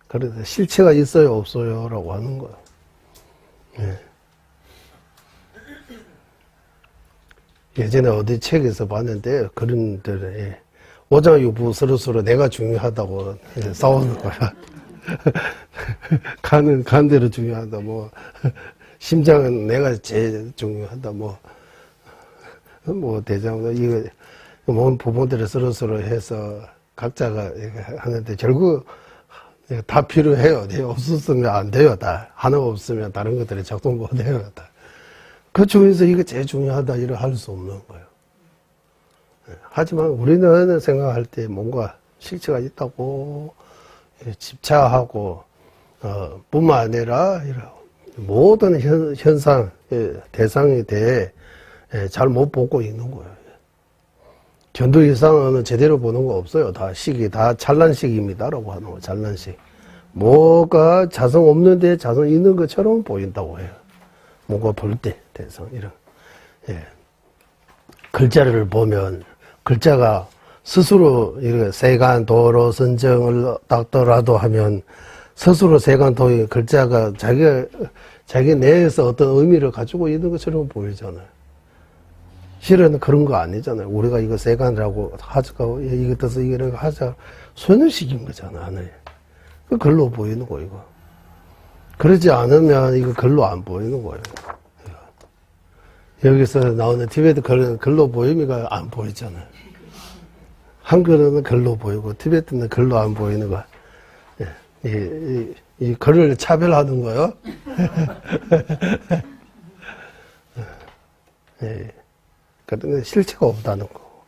그래서 실체가 있어요. 없어요. 라고 하는 거예요. 예전에 어디 책에서 봤는데 그런 데에 오장육부 서로서로 내가 중요하다고 싸우는 거야. 간대로 중요하다 뭐 심장은 내가 제일 중요하다 뭐 대장 이거 몸 부분들을 서로서로 해서 각자가 하는데 결국 다 필요해요. 없었으면 안 돼요. 다 하나 없으면 다른 것들이 작동 못해요. 다. 그 중에서 이거 제일 중요하다 이래 할 수 없는 거예요. 하지만 우리는 생각할 때 뭔가 실체가 있다고 집착하고 뿐만 아니라 모든 현상 대상에 대해 잘 못 보고 있는 거예요. 견도 이상은 제대로 보는 거 없어요. 다 시기 다 찬란식입니다라고 하는 거 찬란식. 뭐가 자성 없는데 자성 있는 것처럼 보인다고 해요. 뭔가 볼 때 대상 이런. 글자를 보면 글자가 스스로 이렇게 세간 도로 선정을 닦더라도 하면 스스로 세간 도의 글자가 자기 내에서 어떤 의미를 가지고 있는 것처럼 보이잖아요. 실은 그런 거 아니잖아요. 우리가 이거 세간이라고 하자, 이거 떠서 이거 하자, 소녀식인 거잖아, 안에. 그 글로 보이는 거, 이거. 그러지 않으면 이거 글로 안 보이는 거예요. 여기서 나오는 티베트 글로 보임이가 안 보이잖아요. 한글은 글로 보이고, 티베트는 글로 안 보이는 거야. 이 글을 차별하는 거요. 그런 실체가 없다는 거.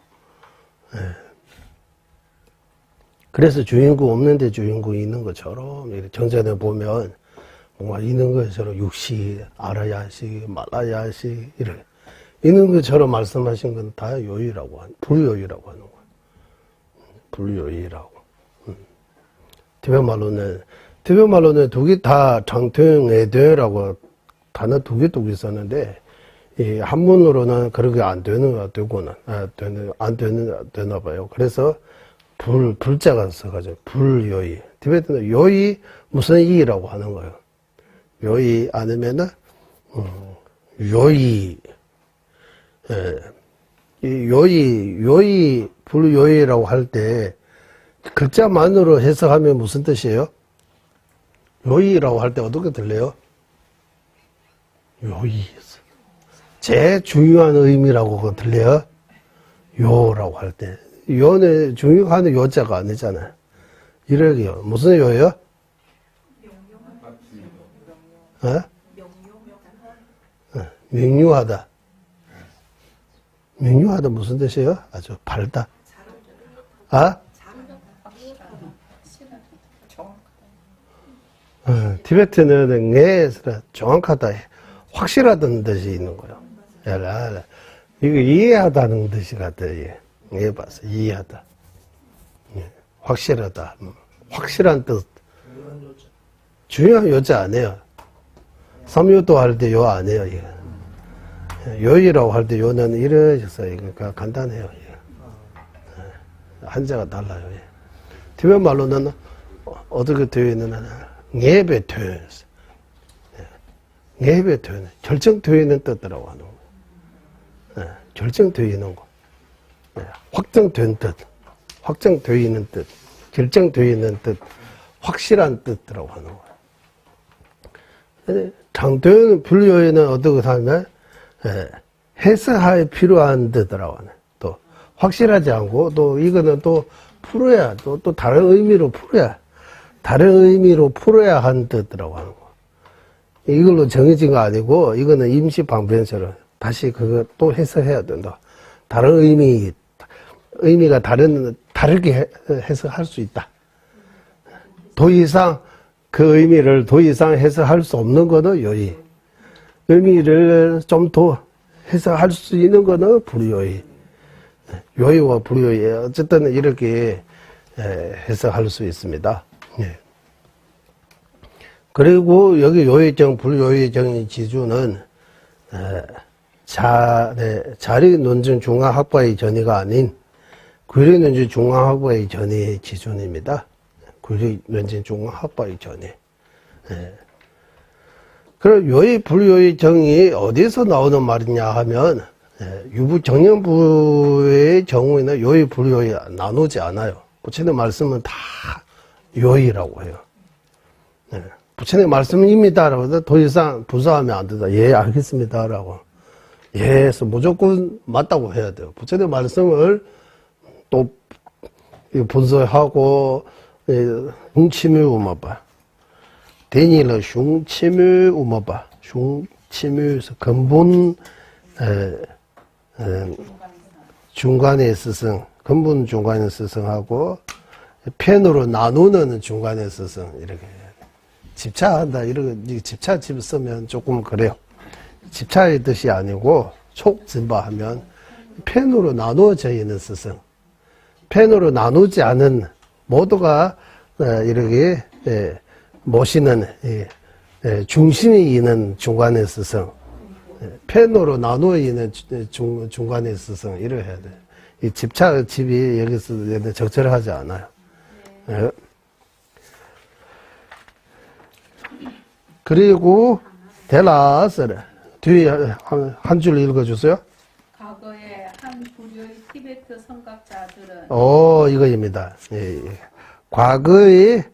그래서 주인공 없는데 주인공이 있는 것처럼 정전에 보면 뭔가 있는 것처럼 육시, 알아야시, 말아야시 이래 있는 것처럼 말씀하신 건 다 요의라고 불요의라고 하는 거예요. 불요의라고. 티베트 말로는 두 개 다 장통애되라고 단어 두 개 썼는데, 이 한문으로는 그렇게 안 되나 봐요. 그래서 불자가 써가지고, 불요이. 티베트는 요이, 무슨 이라고 하는 거예요. 요이 아니면은, 요이. 이 요이, 불요이라고 할 때, 글자만으로 해석하면 무슨 뜻이에요? 요이라고 할 때 어떻게 들려요? 요이. 제일 중요한 의미라고 들려요? 요라고 할 때. 요는 중요한 요자가 아니잖아요. 이래요. 무슨 요예요? 명료하다. 명료하다 무슨 뜻이에요? 아주 밝다. 티베트는 뇌에서 정확하다, 확실하다는 뜻이 있는 거예요. 이거 이해하다는 뜻이 같아요. 이해해봤어. 이해하다. 확실하다. 확실한 뜻. 중요한 요자 아니에요. 삼요도 할 때 요 아니에요. 요이라고 할 때 요는 이래서 그러니까 간단해요. 한자가 달라요. 티베트 말로는 어떻게 되어 있느냐. 예배 표현에서. 예배 표현. 결정되어 있는 뜻이라고 하는 거예요. 결정되어 있는 거. 확정된 뜻. 확정되어 있는 뜻. 결정되어 있는 뜻. 확실한 뜻이라고 하는 거예요. 장도연 불교에는 어떻게 하면 해석할 필요한 뜻이라고 하네. 또 확실하지 않고 또 이거는 또 풀어야 또 다른 의미로 풀어야 다른 의미로 풀어야 한 뜻이라고 하는 거. 이걸로 정해진 거 아니고 이거는 임시 방편처럼 다시 그거 또 해석해야 된다. 다른 의미가 다르게 해석할 수 있다. 더 이상 그 의미를 더 이상 해석할 수 없는 거는 요이. 의미를 좀 더 해석할 수 있는 거는 불요이. 요이와 불요이. 어쨌든 이렇게 해석할 수 있습니다. 예. 그리고 여기 요의정, 불요의정의 기준은 자리 논증 중앙학과의 전의가 아닌 구리 논증 중앙학과의 전의의 기준입니다. 구리 논증 중앙학과의 전의. 그럼 요의, 불요의정이 어디서 나오는 말이냐 하면 유부 정년부의 경우에는 요의, 불요의 나누지 않아요. 부처님 말씀은 다 요의라고 해요. 부처님 말씀입니다라고 해서 더 이상 부사하면 안 된다. 예, 알겠습니다라고. 예, 해서 무조건 맞다고 해야 돼요. 부처님 말씀을 또 분석하고, 흉치묘 우마바. 대니를 흉치묘 우마바. 흉치묘에서 근본, 중간에 스승, 근본 중간에 스승하고, 편으로 나누는 중간에 스승, 이렇게. 집차한다, 이렇게, 집차 집 쓰면 조금 그래요. 집차의 뜻이 아니고, 촉진바 하면, 편으로 나누어져 있는 스승. 편으로 나누지 않은, 모두가, 이렇게, 모시는, 중심이 있는 중간의 스승. 편으로 나누어 있는 중간의 스승, 이렇게 해야 돼. 이 집이 여기서 적절하지 않아요. 그리고 데라스를 뒤에 한 줄 읽어주세요. 과거에 한 부류의 티베트 성각자들은 이거입니다. 예. 과거에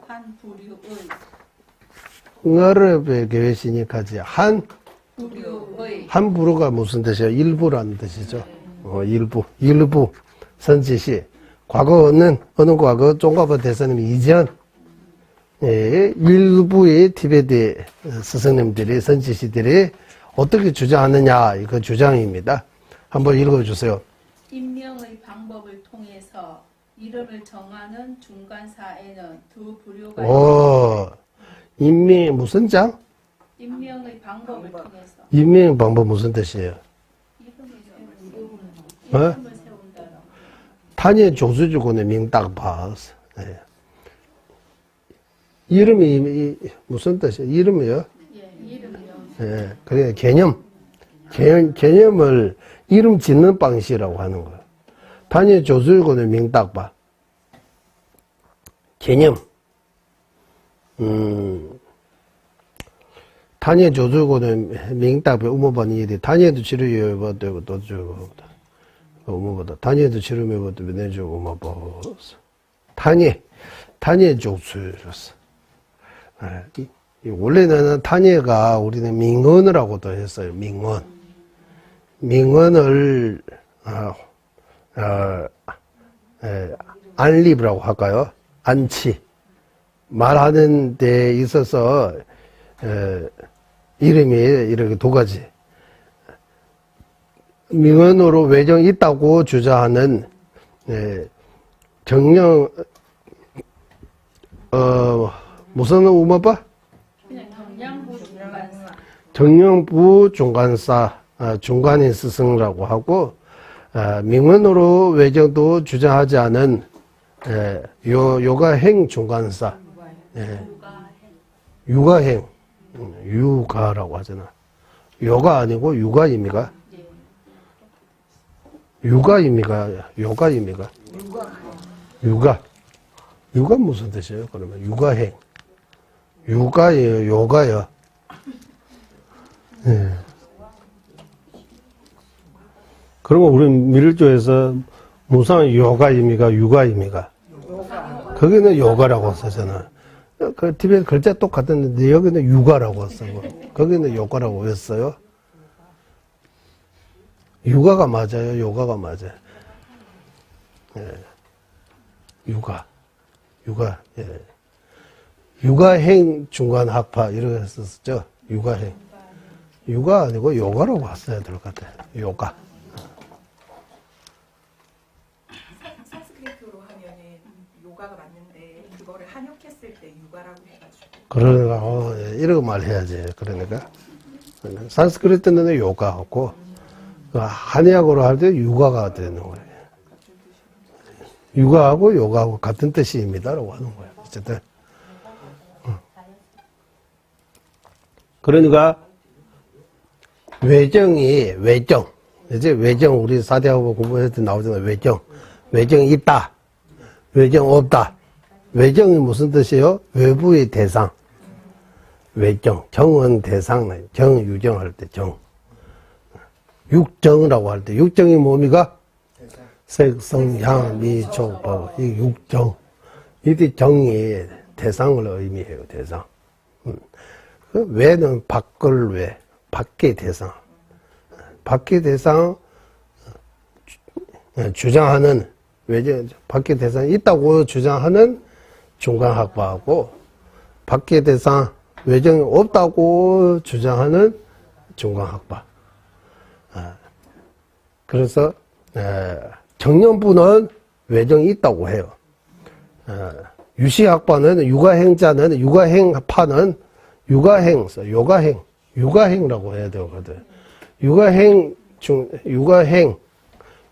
한 부류의 응어를 계시니까지 한 부류가 무슨 뜻이에요? 일부라는 뜻이죠. 일부 선지시 과거는 어느 과거 종가부 대선님 이전 일부의 티베트 스승님들이 선지시들이 어떻게 주장하느냐 이거 주장입니다. 한번 읽어주세요. 임명의 방법을 통해서 이름을 정하는 중간사에는 두 부류가 있습니다. 임명 무슨 장? 임명의 방법을 통해서 임명 방법 무슨 뜻이에요? 이름을 세운다. 탄예 조수주군의 명딱파스. 이름이 무슨 뜻이에요? 이름이요? 예, 이름이요. 예, 그래 개념을 이름 짓는 방식이라고 하는 거예요. 단위 조술고는 명딱바. 개념. 단위 조술고는 명딱바 우모반이 이래. 단위에도 치료해봐 되고 또 주고 우모보다 단위에도 치료해봐 되고 내주고 우모보. 단위 조술이었어. 원래는 단위가 우리는 민언이라고도 했어요. 민언을 안립이라고 할까요? 안치. 말하는 데 있어서 이름이 이렇게 두 가지. 민언으로 외정이 있다고 주장하는 정령 무슨 우마바? 그냥 경량부 중간사. 정령부 중간사, 중간인 스승이라고 하고, 명언으로 외정도 주장하지 않은, 요가행 중간사, 육아행, 육아라고 하잖아. 요가 아니고 육아입니까? 육아입니까? 요가입니까? 육아 무슨 뜻이에요? 그러면 육아행. 육아예요, 요가요. 예. 그러면 우리는 밀조에서 무상 요가입니까? 육아입니까? 거기는 요가라고 쓰잖아. 그 티베트 글자 똑같은데 여기는 육아라고 쓰고 거기는 요가라고 왜 써요? 육아가 맞아요, 요가가 맞아요. 예. 육아. 예. 육아행 중간 학파 이렇게 했었죠. 육아행. 육아 아니고 요가라고 했어야 될 것 같아요. 요가. 산스크리트로 하면은 요가가 맞는데 그거를 한역했을 때 육아라고 해가지고. 그러니까 이렇게 말해야지. 그러니까 산스크리트는 요가하고 한의학으로 할 때 육아가 되는 거예요. 육아하고 요가하고 같은 뜻입니다라고 하는 거예요. 어쨌든. 그러니까 외정이 이제 외정 우리 사대하고 공부할 때 나오잖아요. 외정이 있다, 외정 없다. 외정이 무슨 뜻이에요? 외부의 대상. 외정, 정은 대상, 정 유정할 때 정. 육정이라고 할 때 육정이 뭡니까? 색성, 향, 미, 촉, 법. 이 육정. 이때 정이 대상을 의미해요. 대상. 그 외는 밖을 외, 밖의 대상. 밖의 대상 주장하는 외정, 밖의 대상이 있다고 주장하는 중간학파하고 밖의 대상 외정이 없다고 주장하는 중간학파. 그래서 정년부는 외정이 있다고 해요. 유시학파는 육아행자는 육아행파는 육아행라고 해야 되거든.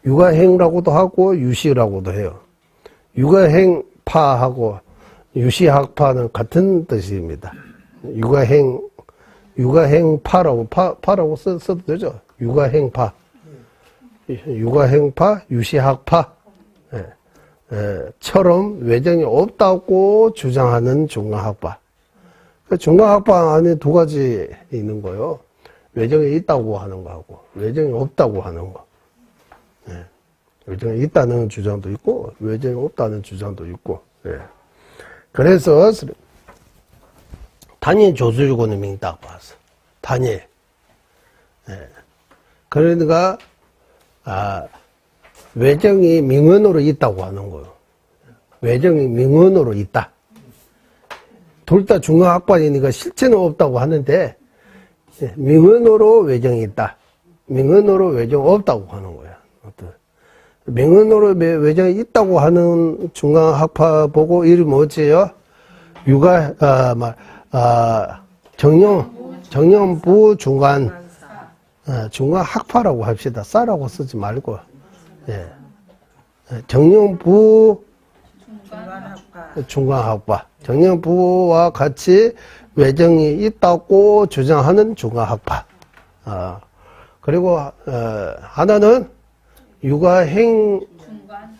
육아행라고도 하고 유시라고도 해요. 육아행파하고 유시학파는 같은 뜻입니다. 육아행파라고 파라고 써도 되죠. 육아행파, 유시학파 처럼 외정이 없다고 주장하는 중간학파. 중간학파 안에 두 가지 있는 거요. 외정이 있다고 하는 거하고 외정이 없다고 하는 거. 외정이 있다는 주장도 있고 외정이 없다는 주장도 있고. 그래서 단위 조술고는 명딱 봤어. 단위. 그러니까 외정이 명언으로 있다고 하는 거예요. 외정이 명언으로 있다. 둘 다 중간학파이니까 실체는 없다고 하는데 명언으로 외정이 있다. 명언으로 외정 없다고 하는 거야. 명언으로 외정이 있다고 하는 중간학파 보고 이름이 뭐지요? 정령부 중간학파라고 합시다. 싸라고 쓰지 말고. 정령부 중간학파. 중간학파. 정령부와 같이 외정이 있다고 주장하는 중화학파. 그리고 하나는 육아행 중간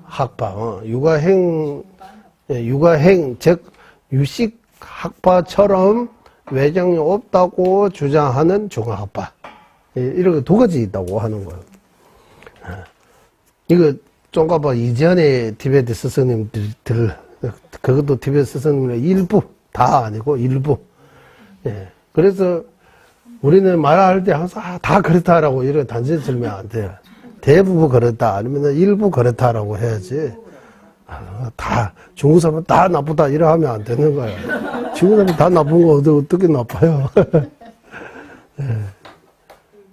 학파, 육아행, 즉 유식 학파처럼 외정이 없다고 주장하는 중화학파. 이렇게 두 가지 있다고 하는 거예요. 이거 좀 가봐 이전에 티베트 스승님들 그것도 티베트 스승님의 일부 다 아니고 일부. 그래서 우리는 말할 때 항상 다 그렇다라고 이렇게 단순히 들면 안 돼요. 대부분 그렇다 아니면 일부 그렇다라고 해야지. 다 중국 사람은 다 나쁘다 이래 하면 안 되는 거야. 중국 사람이 다 나쁜 거 어떻게 나빠요?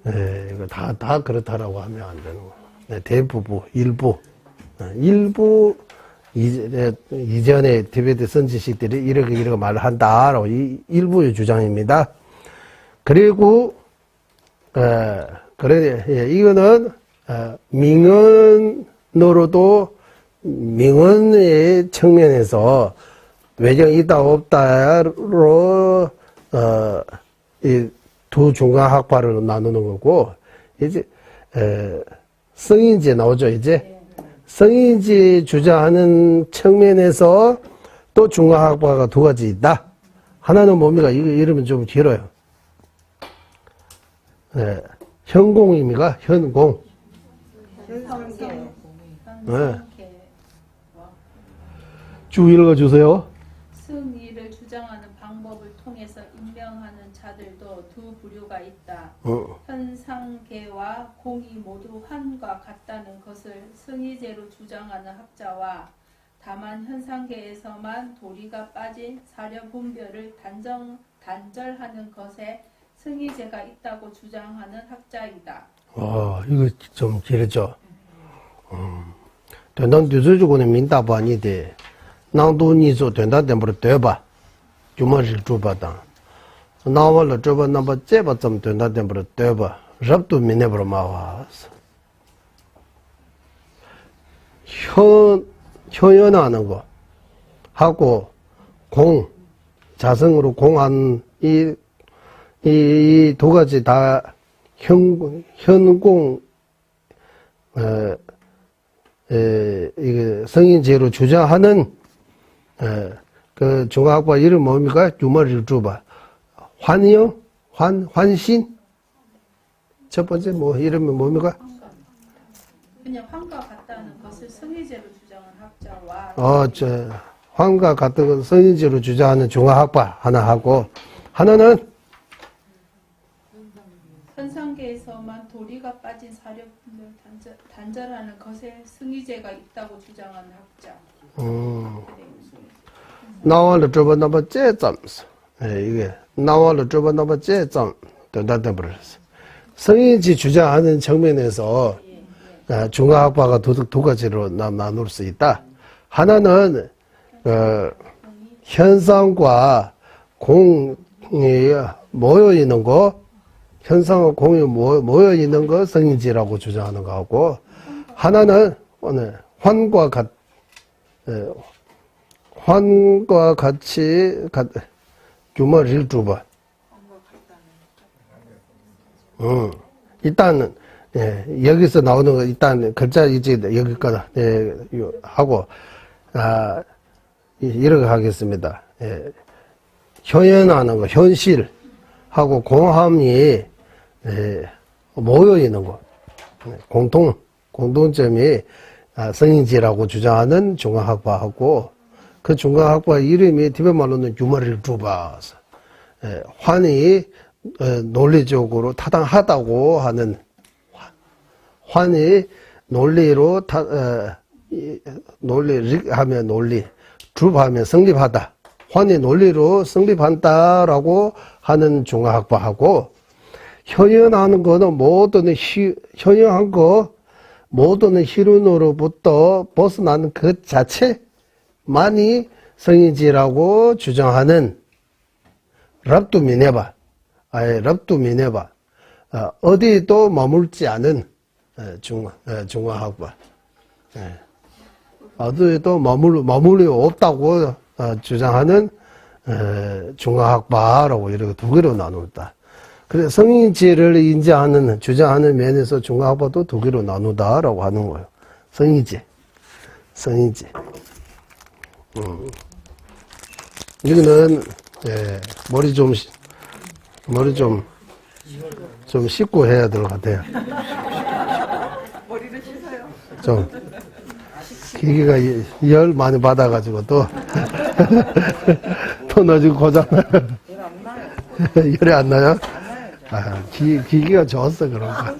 이거 다 그렇다라고 하면 안 되는 거야. 대부분 일부 이전에 티베트 선지식들이 이렇게 말을 한다라고 일부의 주장입니다. 그리고 이거는 민언으로도 민언의 측면에서 외정이 있다 없다로 이 두 중간학파를 나누는 거고 이제 성인지 나오죠 이제 성인지 주장하는 측면에서 또 중간학파가 두 가지 있다. 하나는 뭡니까? 이거 이름은 좀 길어요. 현공입니까? 현공. 현성계. 쭉 읽어주세요. 승리를 주장하는 방법을 통해서 임명하는 자들도 두 부류가 있다. 현상계와 공이 모두 환과 같다는 것을 승의제로 주장하는 학자와 다만 현상계에서만 도리가 빠진 사려 분별을 단절하는 것에 승의제가 있다고 주장하는 학자이다. 이거 좀 길죠. 短短对主的民大把你的，囊都你做短短点不是对吧？就么是主吧当，拿完了这吧那么这吧怎么短短点不是对吧？热都民那不是嘛哇현현하는 거 하고 공 자성으로 공한 이 두 가지 다 현공 이게 성인제로 주장하는 그 중학과 이름 뭡니까? 유머를 줘봐. 환영, 환신. 첫 번째 뭐 이름이 뭡니까? 그냥 환과 같다는 것을 승의제로 주장하는 학자와 환과 같은 거 성인제로 주장하는 중화학파 하나 하고 하나는 현상계에서만 도리가 빠진 사료분을 단절하는 것에 승의제가 있다고 주장하는 학자. 나와를 줘봐 나봐 째점스. 이게 나와를 줘봐 나봐 째점 된다대 버렸어. 성인지 주장하는 측면에서 중화학파가 두 가지로 나눌 수 있다. 하나는 현상과 공이 모여 있는 거, 현상과 공이 모여 있는 거 성인지라고 주장하는 거하고, 하나는 환과 같이 규모를 줘봐. 일단은 여기서 나오는 거 일단 글자 이제 여기까지 하고 이렇게 하겠습니다. 현현하는 거 현실하고 공함이 모여 있는 거 공통점이 성인지라고 주장하는 중화학파하고 그 중화학파 이름이 티베트 말로는 유머를 줘봐서 환이 논리적으로 타당하다고 하는 환이 논리로 논리하면 논리, 주하면 성립하다. 환이 논리로 성립한다라고 하는 중화학파하고 현현하는 거는 현현한 거 모든 희륜으로부터 벗어나는 그 자체만이 성인지라고 주장하는 랍두 미네바. 랍두 미네바. 어디도 머물지 않은 중화학파. 어디에도 머물이 없다고 주장하는 중화학파라고 이렇게 두 개로 나누었다. 그래서 성인지를 인지하는, 주장하는 면에서 중화학파도 두 개로 나누다라고 하는 거예요. 성인지. 이거는, 머리 좀 씻고 해야 될 것 같아요. 머리를 씻어요. 좀, 기계가 열 많이 받아가지고 또, 또 나중에 고장 열이 안 나요? 아, 기계가 좋았어, 그런가.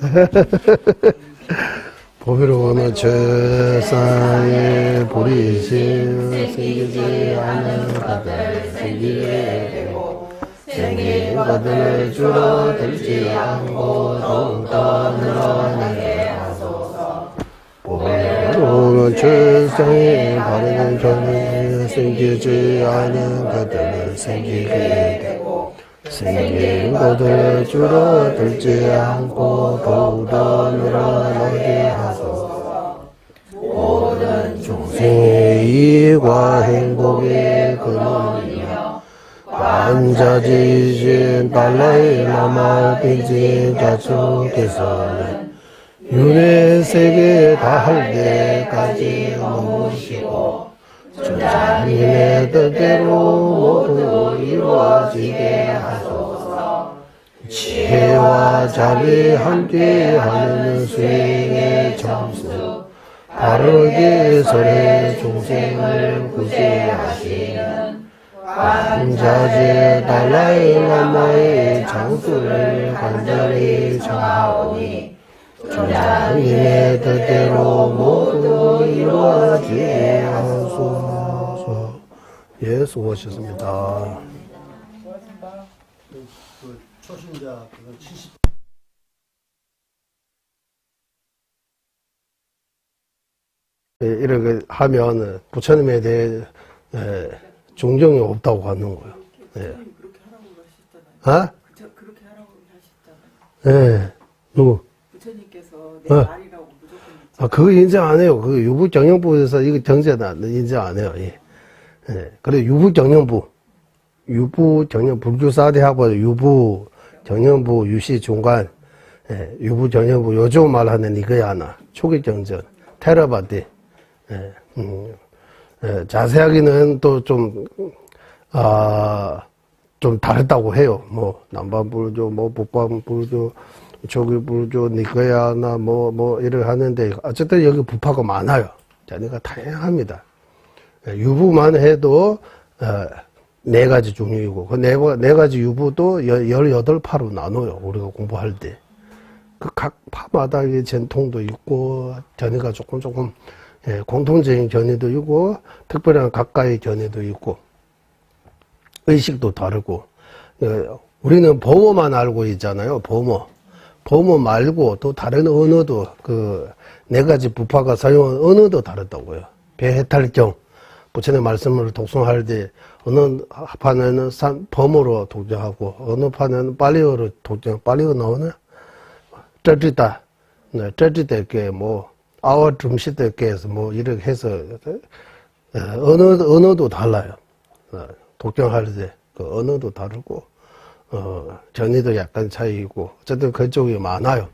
보배로는 세상에 보리신 생기지 않은 것들 생기게 되고 생긴 것들을 줄어들지 않고 더욱더 늘어나게 하소서. 보배로는 세상에 바르는 것들 생기지 않은 것들을 생기게 되고 생긴 것들 줄어들지 않고 더욱더 늘어나게 하소서. 모든 중생의 이익과 행복의 근원이며 관자지신 달라이 라마 빈진 가축께서는 윤회 세계에 다할 때까지 머무시고 주자님의 뜻대로 모두 이루어지게 하소서. 지혜와 자비 함께하는 수행의 점수 바르게 설해 중생을 구제하시는 관자재 달라이 라마의 장수를 간절히 청하오니 주자님의 뜻대로 모두 이루어지게 하소서. 예, 수고하셨습니다. 초신자 그건 70. 이렇게 하면 부처님에 대해 존경이 없다고 하는 거예요. 예. 그렇게 하라고 하셨잖아요. 아? 그렇게 하라고 하셨잖아요. 예. 누구? 부처님께서 내 말이라고 무조건 아, 그거 인정 안 해요. 그 유부정령부에서 이거 정제는 인정 안 해요. 예. 예. 그래, 유부정령부, 불교사대학보 유부정령부, 유시중관, 예. 유부정령부, 요즘 말하는 이거야, 하나. 초기정전, 테라바디, 예. 예. 자세하게는 또 좀, 좀 다르다고 해요. 뭐, 남반불교, 뭐, 북반불교, 조기불교, 니거야나, 이렇게 하는데, 어쨌든 여기 부파가 많아요. 자네가 다양합니다. 유부만 해도, 4가지 종류이고, 그 4가지 유부도 18파로 나눠요. 우리가 공부할 때. 그 각 파마다 전통도 있고, 견해가 조금, 공통적인 견해도 있고, 특별한 각가의 견해도 있고, 의식도 다르고, 우리는 범어만 알고 있잖아요. 범어 말고 또 다른 언어도 그 4가지 부파가 사용한 언어도 다르다고요. 배해탈경, 부처님 말씀을 독송할 때 어느 판에는 범어로 독자하고 어느 판에는 빨리어로 독자, 빨리어 나오나? 쩌지다, 쩌지대께 아워 줌시대께서 이렇게 해서 언어도 달라요. 독경할 때 그 언어도 다르고. 전이도 약간 차이고, 어쨌든 그쪽이 많아요.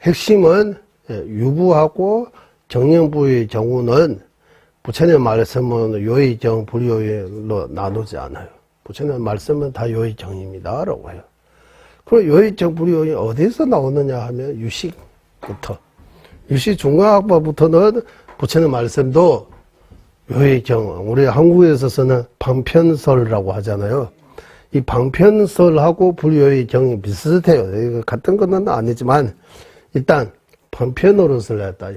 핵심은, 유부하고 정령부의 경우는 부처님 말씀은 요의정, 불요의로 나누지 않아요. 부처님 말씀은 다 요의정입니다. 라고 해요. 그럼 요의정, 불요의 어디서 나오느냐 하면 유식부터. 유식 중화학파부터는 부처님 말씀도 요의정, 우리 한국에서 쓰는 방편설이라고 하잖아요. 이 방편설하고 불교의 정이 비슷해요. 이거 같은 건 아니지만, 일단, 방편으로 설했다.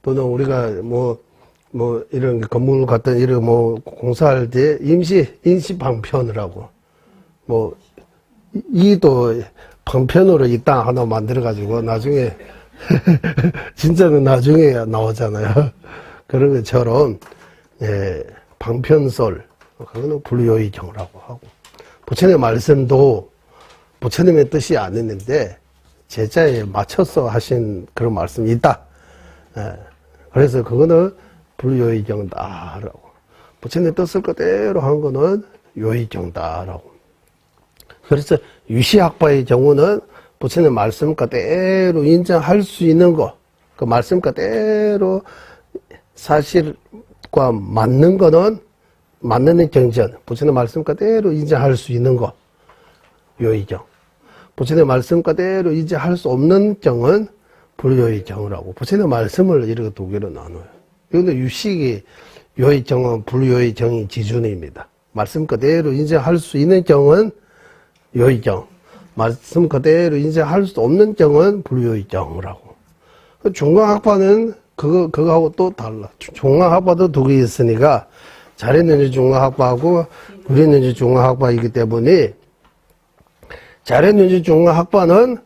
또는 우리가 이런 건물 같은 이런 공사할 때 인시 방편이라고. 이도 방편으로 이 땅 하나 만들어가지고 나중에, 진짜는 나중에 나오잖아요. 그런 것처럼, 방편설, 그거는 불교의 정이라고 하고. 부처님의 말씀도 부처님의 뜻이 아니는데 제자에 맞춰서 하신 그런 말씀이 있다. 그래서 그거는 불교의 정다라고. 부처님의 뜻을 그대로 한 거는 요의정다라고. 그래서 유시학파의 경우는 부처님 말씀 그대로 인정할 수 있는 거, 그 말씀 그대로 사실과 맞는 거는 맞는 정전, 부처님 말씀 그대로 인정할 수 있는 거, 요의정. 부처님 말씀 그대로 인정할 수 없는 정은 불요의정이라고. 부처님 말씀을 이렇게 두 개로 나눠요. 그런데 유식이 요의정은 불요의정이 기준입니다. 말씀 그대로 인정할 수 있는 정은 요의정, 말씀 그대로 인정할 수 없는 정은 불요의정이라고. 중강학파는 그거하고 또 달라. 중강학파도 두 개 있으니까 잘했는지 중강학파하고 그랬는지 중강학파이기 때문에 잘했는지 중강학파는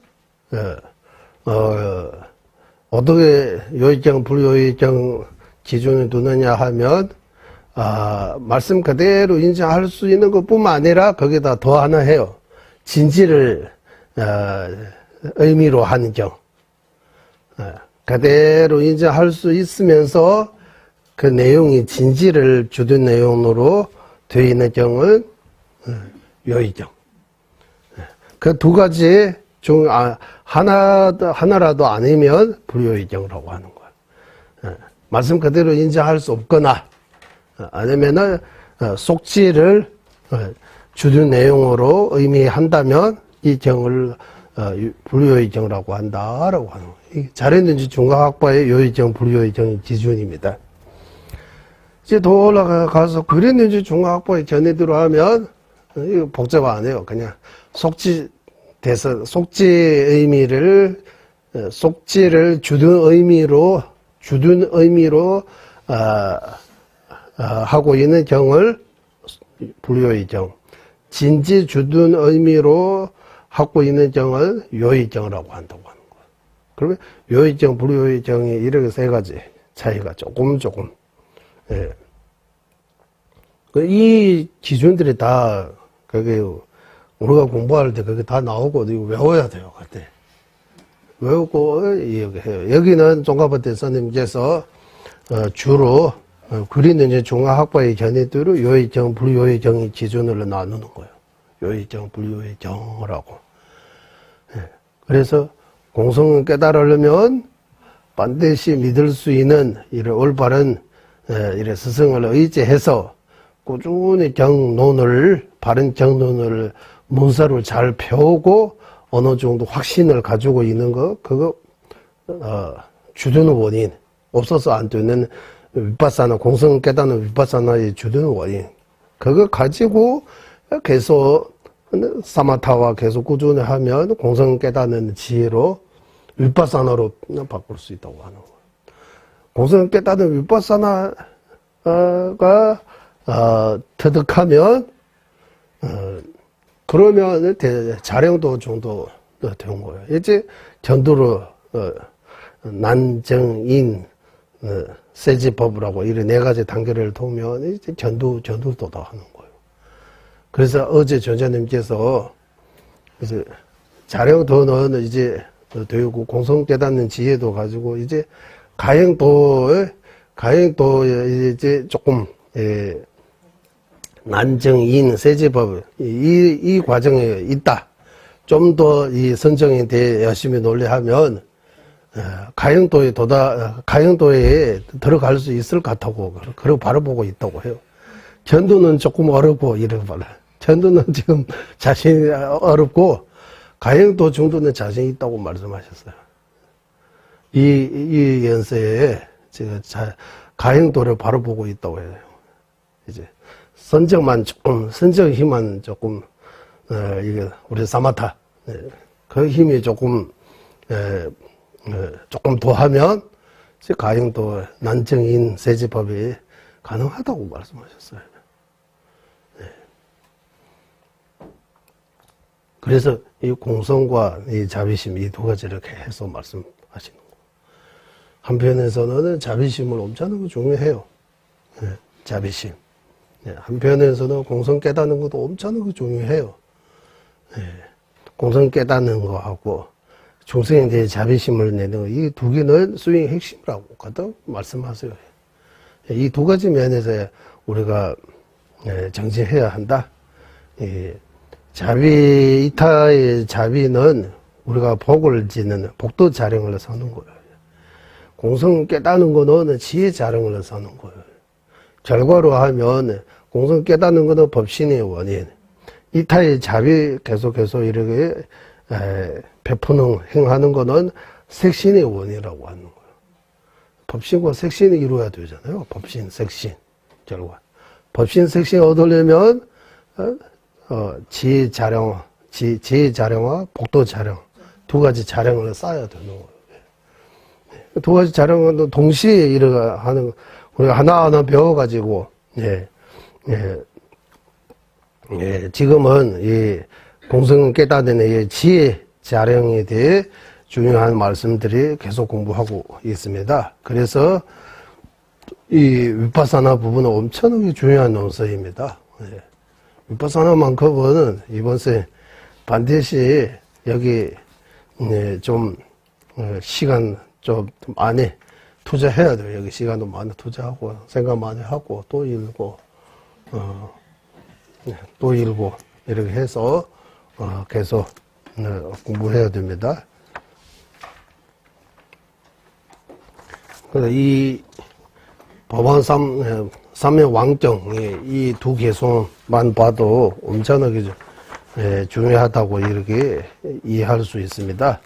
어떻게 요의정, 불요의정 기준을 두느냐 하면 말씀 그대로 인정할 수 있는 것뿐만 아니라 거기다 더 하나 해요. 진지를 의미로 하는 정. 그대로 인정할 수 있으면서 그 내용이 진지를 주된 내용으로 되어 있는 정은 요의정. 그 두 가지 중 하나라도 아니면 불요의정이라고 하는 거예요. 말씀 그대로 인정할 수 없거나 아니면은 속지를 주된 내용으로 의미한다면 이 정을 불요의정이라고 한다라고 하는 거예요. 잘했는지 중강학파의 요의정, 불요의정의 기준입니다. 이제 더 올라가서 그랬는지 중강학파의 전해대로 하면 이거 복잡 안 해요. 그냥 속지 의미를 속지를 주된 의미로 하고 있는 정을 불요의정, 진지 주된 의미로 하고 있는 정을 요의정이라고 한다고 하는 거예요. 그러면 요의정, 불요의정이 이렇게 세 가지 차이가 조금. 예. 이 기준들이 다 그게 우리가 공부할 때 그게 다 나오고 이거 외워야 돼요. 그때 외우고 이야기해요. 여기는 종가버태 스님께서 주로 그리는 중화학파의 견해대로 요의정, 불요의정의 기준으로 나누는 거예요. 요의정, 불요의정이라고. 그래서 공성을 깨달으려면 반드시 믿을 수 있는 이런 올바른 이런 스승을 의지해서 꾸준히 바른 정론을 문서를 잘 배우고 어느 정도 확신을 가지고 있는 거, 그거 주된 원인, 없어서 안 되는 위파사나, 공성을 깨닫는 위파사나의 주된 원인, 그거 가지고 계속 사마타와 계속 꾸준히 하면 공성을 깨닫는 지혜로 위파사나로 바꿀 수 있다고 하는 거예요. 공성을 깨닫는 위파사나가 터득하면 그러면 자령도 정도 된 거예요. 이제 전도로 난정인 세지법이라고 이런 네 가지 단계를 통면 이제 전도도 다 하는 거예요. 그래서 어제 전자님께서 이제 자령도는 이제 되고 공성 깨닫는 지혜도 가지고 이제 가행도에 이제 조금 난정인 세지법 이 과정에 있다. 좀 더 이 선정에 대해 열심히 논리하면 가행도에 들어갈 수 있을 것 같다고 그러고 바로 보고 있다고 해요. 전도는 조금 어렵고 이런 말. 전도는 지금 자신이 어렵고 가행도 정도는 자신 있다고 말씀하셨어요. 이 연세에 제가 가행도를 바로 보고 있다고 해요. 이제 선정만 조금, 선정 힘만 조금, 이게, 우리 사마타, 그 힘이 조금, 조금 더 하면, 가행도 난정인 세지법이 가능하다고 말씀하셨어요. 그래서 이 공성과 이 자비심, 이 두 가지를 이렇게 해서 말씀하시는 거. 한편에서는 자비심을 엄청나게 중요해요. 자비심. 한편에서는 공성 깨닫는 것도 엄청나게 중요해요. 공성 깨닫는 거하고 중생에 대해 자비심을 내는 거, 이 두 개는 수행의 핵심이라고 가득 말씀하세요. 이 두 가지 면에서 우리가 정진해야 한다. 자비, 이타의 자비는 우리가 복을 짓는 복도 자령을 서는 거예요. 공성 깨닫는 거는 지혜 자령을 서는 거예요. 결과로 하면 공성 깨닫는 거는 법신의 원인, 이타의 자비 계속해서 이렇게 베푸는 행하는 거는 색신의 원이라고 하는 거예요. 법신과 색신이 이루어야 되잖아요. 법신, 색신 결과. 법신, 색신 얻으려면 지혜 자령, 지혜 자령과 복도 자령 두 가지 자령을 쌓아야 되는 거예요. 두 가지 자령은 동시에 이렇게 하는, 우리가 하나하나 배워가지고, 지금은 이 공성 깨닫는 이 지혜 자령에 대해 중요한 말씀들이 계속 공부하고 있습니다. 그래서 이 위파사나 부분은 엄청나게 중요한 논서입니다. 위파사나만큼은 이번 생 반드시 여기 좀 시간 좀 많이 투자해야 돼요. 여기 시간도 많이 투자하고 생각 많이 하고 또 읽고 또 읽고 이렇게 해서 계속 공부해야 됩니다. 그래서 이 법안 삼의 왕정 이 두 개성만 봐도 엄청나게 중요하다고 이렇게 이해할 수 있습니다.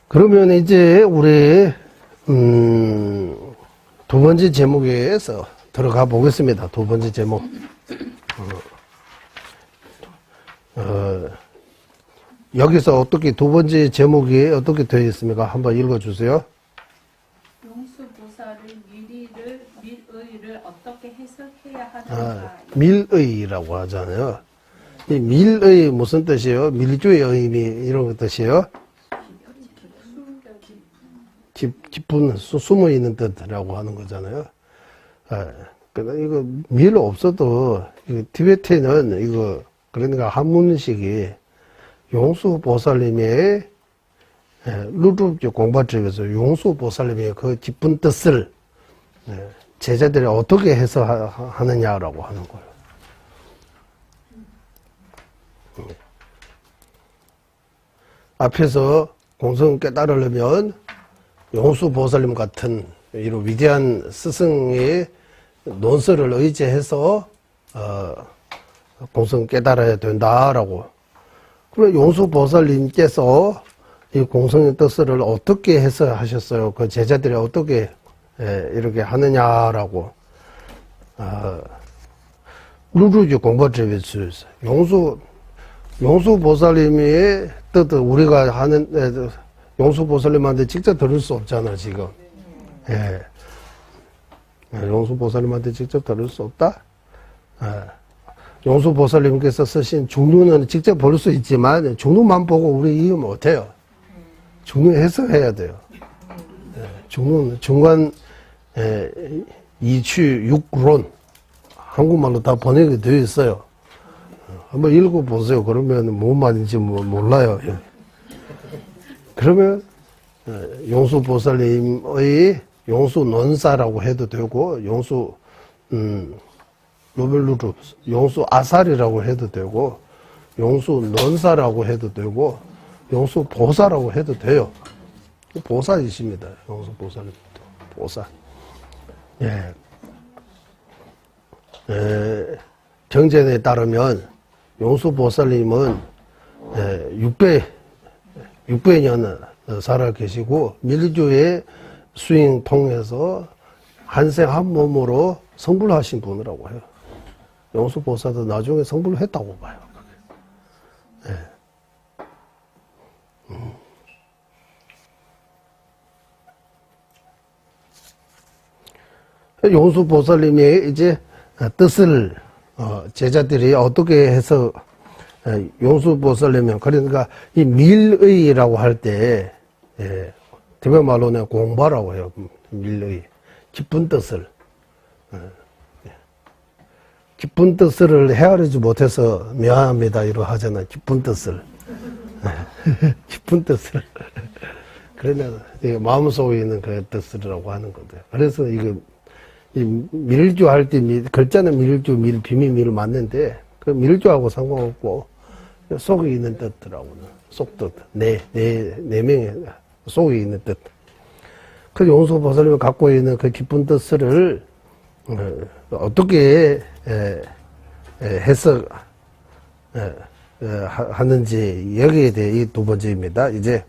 그러면 이제 우리 두 번째 제목에서 들어가 보겠습니다. 두 번째 제목. 여기서 어떻게 두 번째 제목이 어떻게 되어 있습니까? 한번 읽어주세요. 용수보살의 밀의를 어떻게 해석해야 하는가? 밀의라고 하잖아요. 이 밀의 무슨 뜻이에요? 밀주의 의미 이런 뜻이에요? 깊은 숨어 있는 뜻이라고 하는 거잖아요. 그러니까 이거 밀 없어도 티베트는 이거 그러니까 한문식이 용수보살님의 루루주 공부쪽에서 용수보살님의 그 깊은 뜻을 제자들이 어떻게 해석하느냐라고 하는 거예요. 앞에서 공성 깨달으려면 용수보살님 같은 이런 위대한 스승의 논설을 의지해서 공성 깨달아야 된다라고. 그럼 용수보살님께서 이 공성의 뜻을 어떻게 해석하셨어요? 그 제자들이 어떻게 이렇게 하느냐라고. 루루주 공부집에서 용수보살님의 뜻을 우리가 하는 용수보살님한테 직접 들을 수 없잖아 지금. 용수보살님한테 직접 들을 수 없다. 용수보살님께서 쓰신 중lu는 직접 볼 수 있지만 중lu만 보고 우리 이해 못해요. 중lu 해석해야 돼요. 중lu는 중간 이취 육론 한국말로 다 번역이 되어 있어요. 한번 읽어보세요. 그러면 뭔 말인지 몰라요. 그러면 용수보살님의 용수논사라고 해도 되고 로벨루루 용수아살이라고 해도 되고 용수논사라고 해도 되고 용수보사라고 해도 돼요. 보사이십니다. 용수보살님도 보사. 경전에 따르면 용수보살님은 600년 살아 계시고 밀주의 수행 통해서 한생 한 몸으로 성불하신 분이라고 해요. 용수보살도 나중에 성불을 했다고 봐요. 용수보살님의 이제 뜻을 제자들이 어떻게 해서 용수보살님은 그러니까 이 밀의라고 할 때 티베트 말로는 공바라고 해요. 밀의 깊은 뜻을 깊은 뜻을 헤아리지 못해서 미안합니다 이러 하잖아요. 깊은 뜻을 깊은 뜻을 그러면 마음속에 있는 그 뜻이라고 하는 거죠. 그래서 이게 이 밀주할 때 글자는 밀주, 비밀밀 맞는데 그 밀주하고 상관없고 속에 있는 뜻더라고요. 속뜻, 내명의 속에 있는 뜻. 그 용수보살님이 갖고 있는 그 깊은 뜻을 어떻게 해석 하는지 여기에 대해 이 두 번째입니다. 이제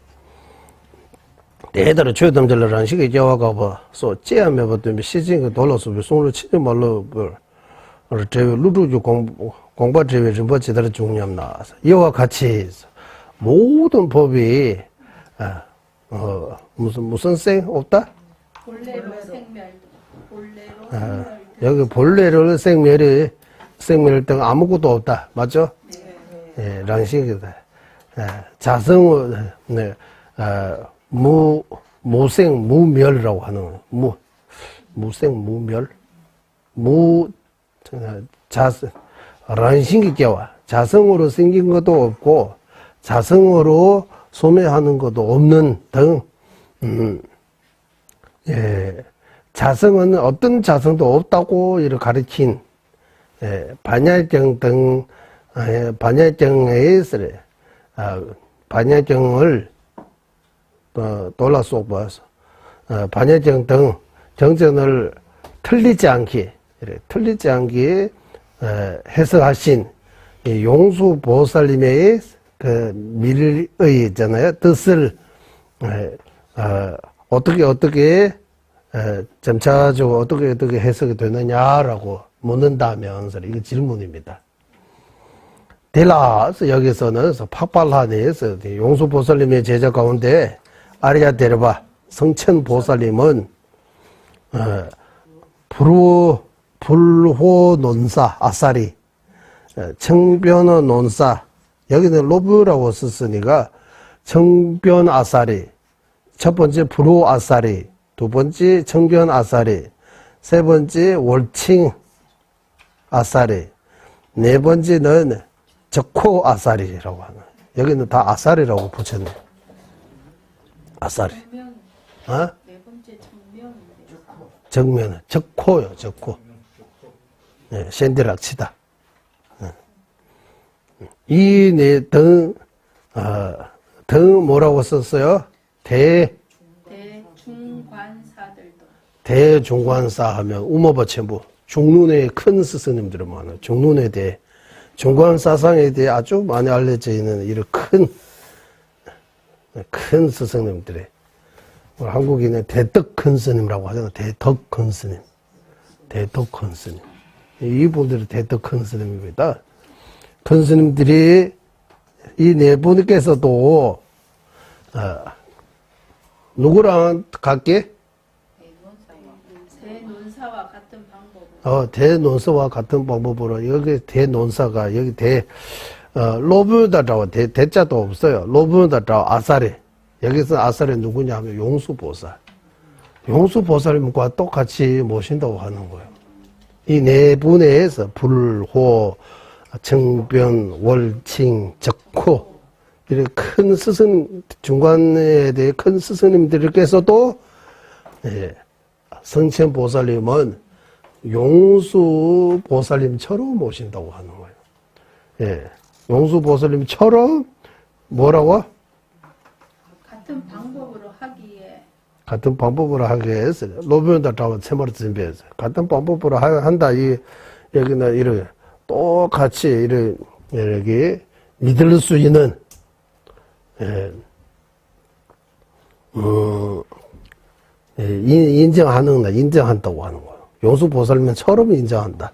대대로 최동절라는 식의 교화가 봐. 소 제하면 보면 시진이 돌아서 손으로 치지 말로 저 루루주 공부 제외 전부 제대로 중요함 나와서 이와 같이 모든 법이 무슨 생 없다? 본래로 생멸도. 본래로 아, 생멸도. 여기 본래로 생멸 등 아무것도 없다. 맞죠? 예, 랑식이다. 자성은 무생 무멸이라고 하는 거예요. 무생 무멸 란싱기께와 자성으로 생긴 것도 없고 자성으로 소멸하는 것도 없는 등 자성은 어떤 자성도 없다고 이렇게 가르친 반야정 등 반야정에 반야정을 돌아서 봐서 반야정 등 정전을 틀리지 않게 해석하신 용수보살님의 그 밀의 있잖아요. 뜻을 어떻게 점차적으로 어떻게 해석이 되느냐라고 묻는다면서 이게 질문입니다. 데라서 여기서는 팍발하네에서 용수보살님의 제자 가운데 아리아 데르바 성천보살님은 불호논사 아사리 청변어 논사 여기는 로브라고 썼으니까 청변 아사리 첫 번째 불호 아사리 두 번째 청변 아사리 세 번째 월칭 아사리 네 번째는 적코 아사리라고 하는 여기는 다 아사리라고 붙였네. 아사리. 정명. 어? 네 번째 정명인데. 정면은 적코요, 적코. 네, 샌디락 치다. 이 네 등 뭐라고 썼어요? 대중관사들도. 대중관사 하면 우모버체부 중론의 큰 스승님들은 많아요. 중론에 대해 중관사상에 대해 아주 많이 알려져 있는 이런 큰 스승님들의 한국인의 대덕 큰 스님이라고 하잖아요. 대덕 큰 스님. 대덕 큰 스님. 이분들이 대덕 큰 스님입니다. 큰 스님들이 이 네 분께서도 누구랑 같게? 대논사와 같은 방법으로. 대논사와 같은 방법으로 여기 대논사가 여기 로브다라고 대자도 없어요. 로브다라고 아사리. 여기서 아사리 누구냐 하면 용수보살. 용수보살님과 똑같이 모신다고 하는 거예요. 이 네 분에서 불호, 청변, 월칭, 적호 이렇게 큰 스승 중간에 대해 큰 스승님들께서도 성천보살님은 용수보살님처럼 모신다고 하는 거예요. 용수보살님처럼 뭐라고? 같은 방법으로 하기 위해서 로비온다 잡아 채머리 준비해서 같은 방법으로 한다. 여기는 이렇게 똑같이 이렇게 믿을 수 있는 인정한다고 하는 거예요. 용수보살님처럼 인정한다.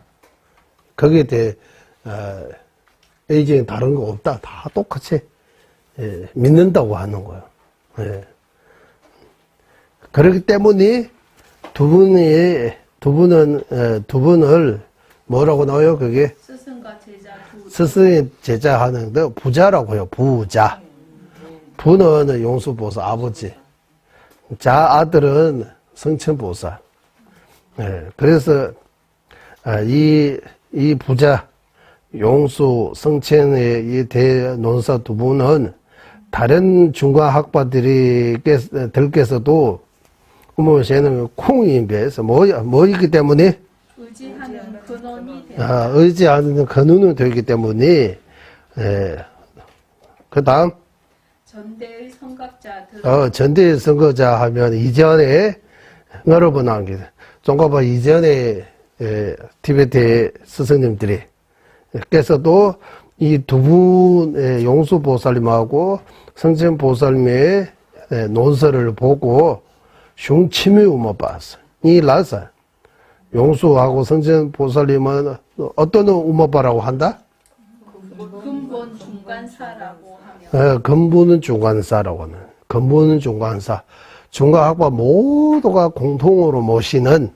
거기에 대해 의견이 다른 거 없다. 다 똑같이 믿는다고 하는 거예요. 그렇기 때문에 두 분을 뭐라고 나와요? 그게 스승과 제자 두. 스승의 제자 하는 데 부자라고 해요. 부자. 부는 용수보살 아버지. 아들은 성천보살. 그래서 이 부자 용수 성천의 이 대논사 두 분은 다른 중간 학파들께서도 우모세는 콩인배에서 뭐이기 때문에 의지하는 근원이 되어 의지하는 근원은 되기 때문에 그 다음 전대의 선각자들 전대 선거자 하면 이전에 여러분 안게 종가봐 이전에 티베트 스승님들이 께서도 이 두 분의 용수보살님하고 성천보살님의 논설을 보고 흉침이 우모봤어. 이 라서 용수하고 성천보살님은 어떤 우모바라고 한다? 근본 중간사라고 하며 근본은 중간사라고 하는 근본은 중간사 중간학파 모두가 공통으로 모시는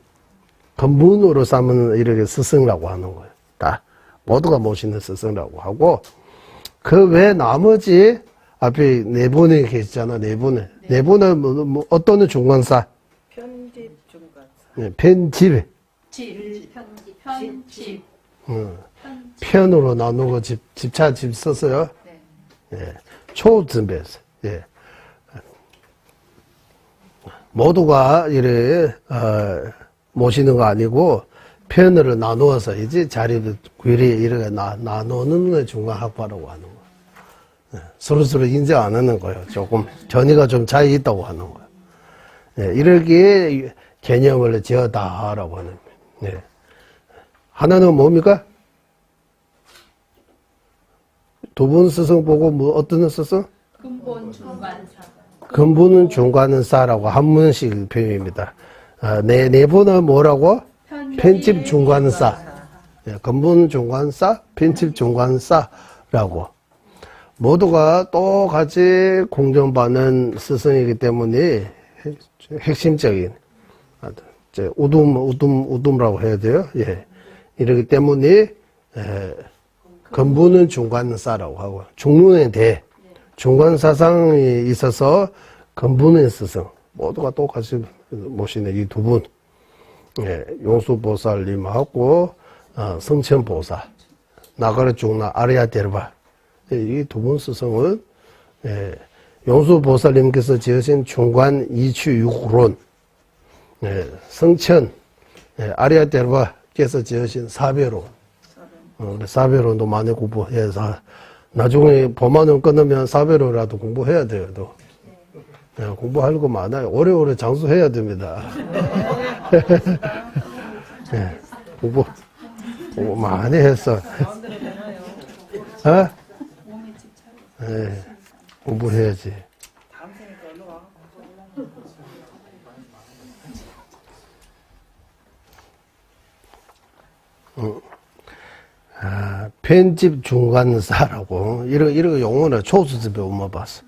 근본으로 삼는 이렇게 스승이라고 하는 거예요. 다 모두가 모시는 스승이라고 하고 그 외 나머지 앞에 네 분이 계시잖아. 네 분은 네 분은 뭐 어떤 중간사? 편집 중간사. 편집 편집 편으로 나누고 집차 집 썼어요. 예, 초점에서 예. 모두가 이래 모시는 거 아니고 편으로 나누어서 이제 자리를 귀리 이렇게 나누는 걸 중간학파라고 하는 거예요. 예, 서로서로 인정 안 하는 거예요. 조금 전이가 좀 차이 있다고 하는 거예요. 예, 이렇게 개념을 지어다라고 하는 거예요. 예. 하나는 뭡니까? 두 분 스승 보고 뭐 어떤 스승? 근본 중간사 근본은 중간사라고 한 문씩 표현입니다. 네 분은 뭐라고? 편집 중간사. 예, 근본 중간사, 편집 중간사라고. 모두가 똑같이 공정받는 스승이기 때문에 핵심적인 우둠라고 해야 돼요. 예. 이러기 때문에 근본은 중간사라고 하고 중론에 대해 중간사상이 있어서 근본의 스승 모두가 똑같이 모시는 이 두 분 용수보살님하고 성천보살 나가르중나 아리아데르바 이 두 분 스승은 용수보살님께서 지으신 중관 이추육론 성천 아리아데르바께서 지으신 사배론 사배론도 많이 공부해서 나중에 법안을 끊으면 사배론이라도 공부해야 돼요. 또. 네, 공부할 거 많아요. 오래오래 장수해야 됩니다. 네, 공부 많이 했어. 몸에 집착 네, 공부해야지. 다음 생에도 얼른 와. 편집 중간사라고 이런 용어는 초수집에 엄마 봤어.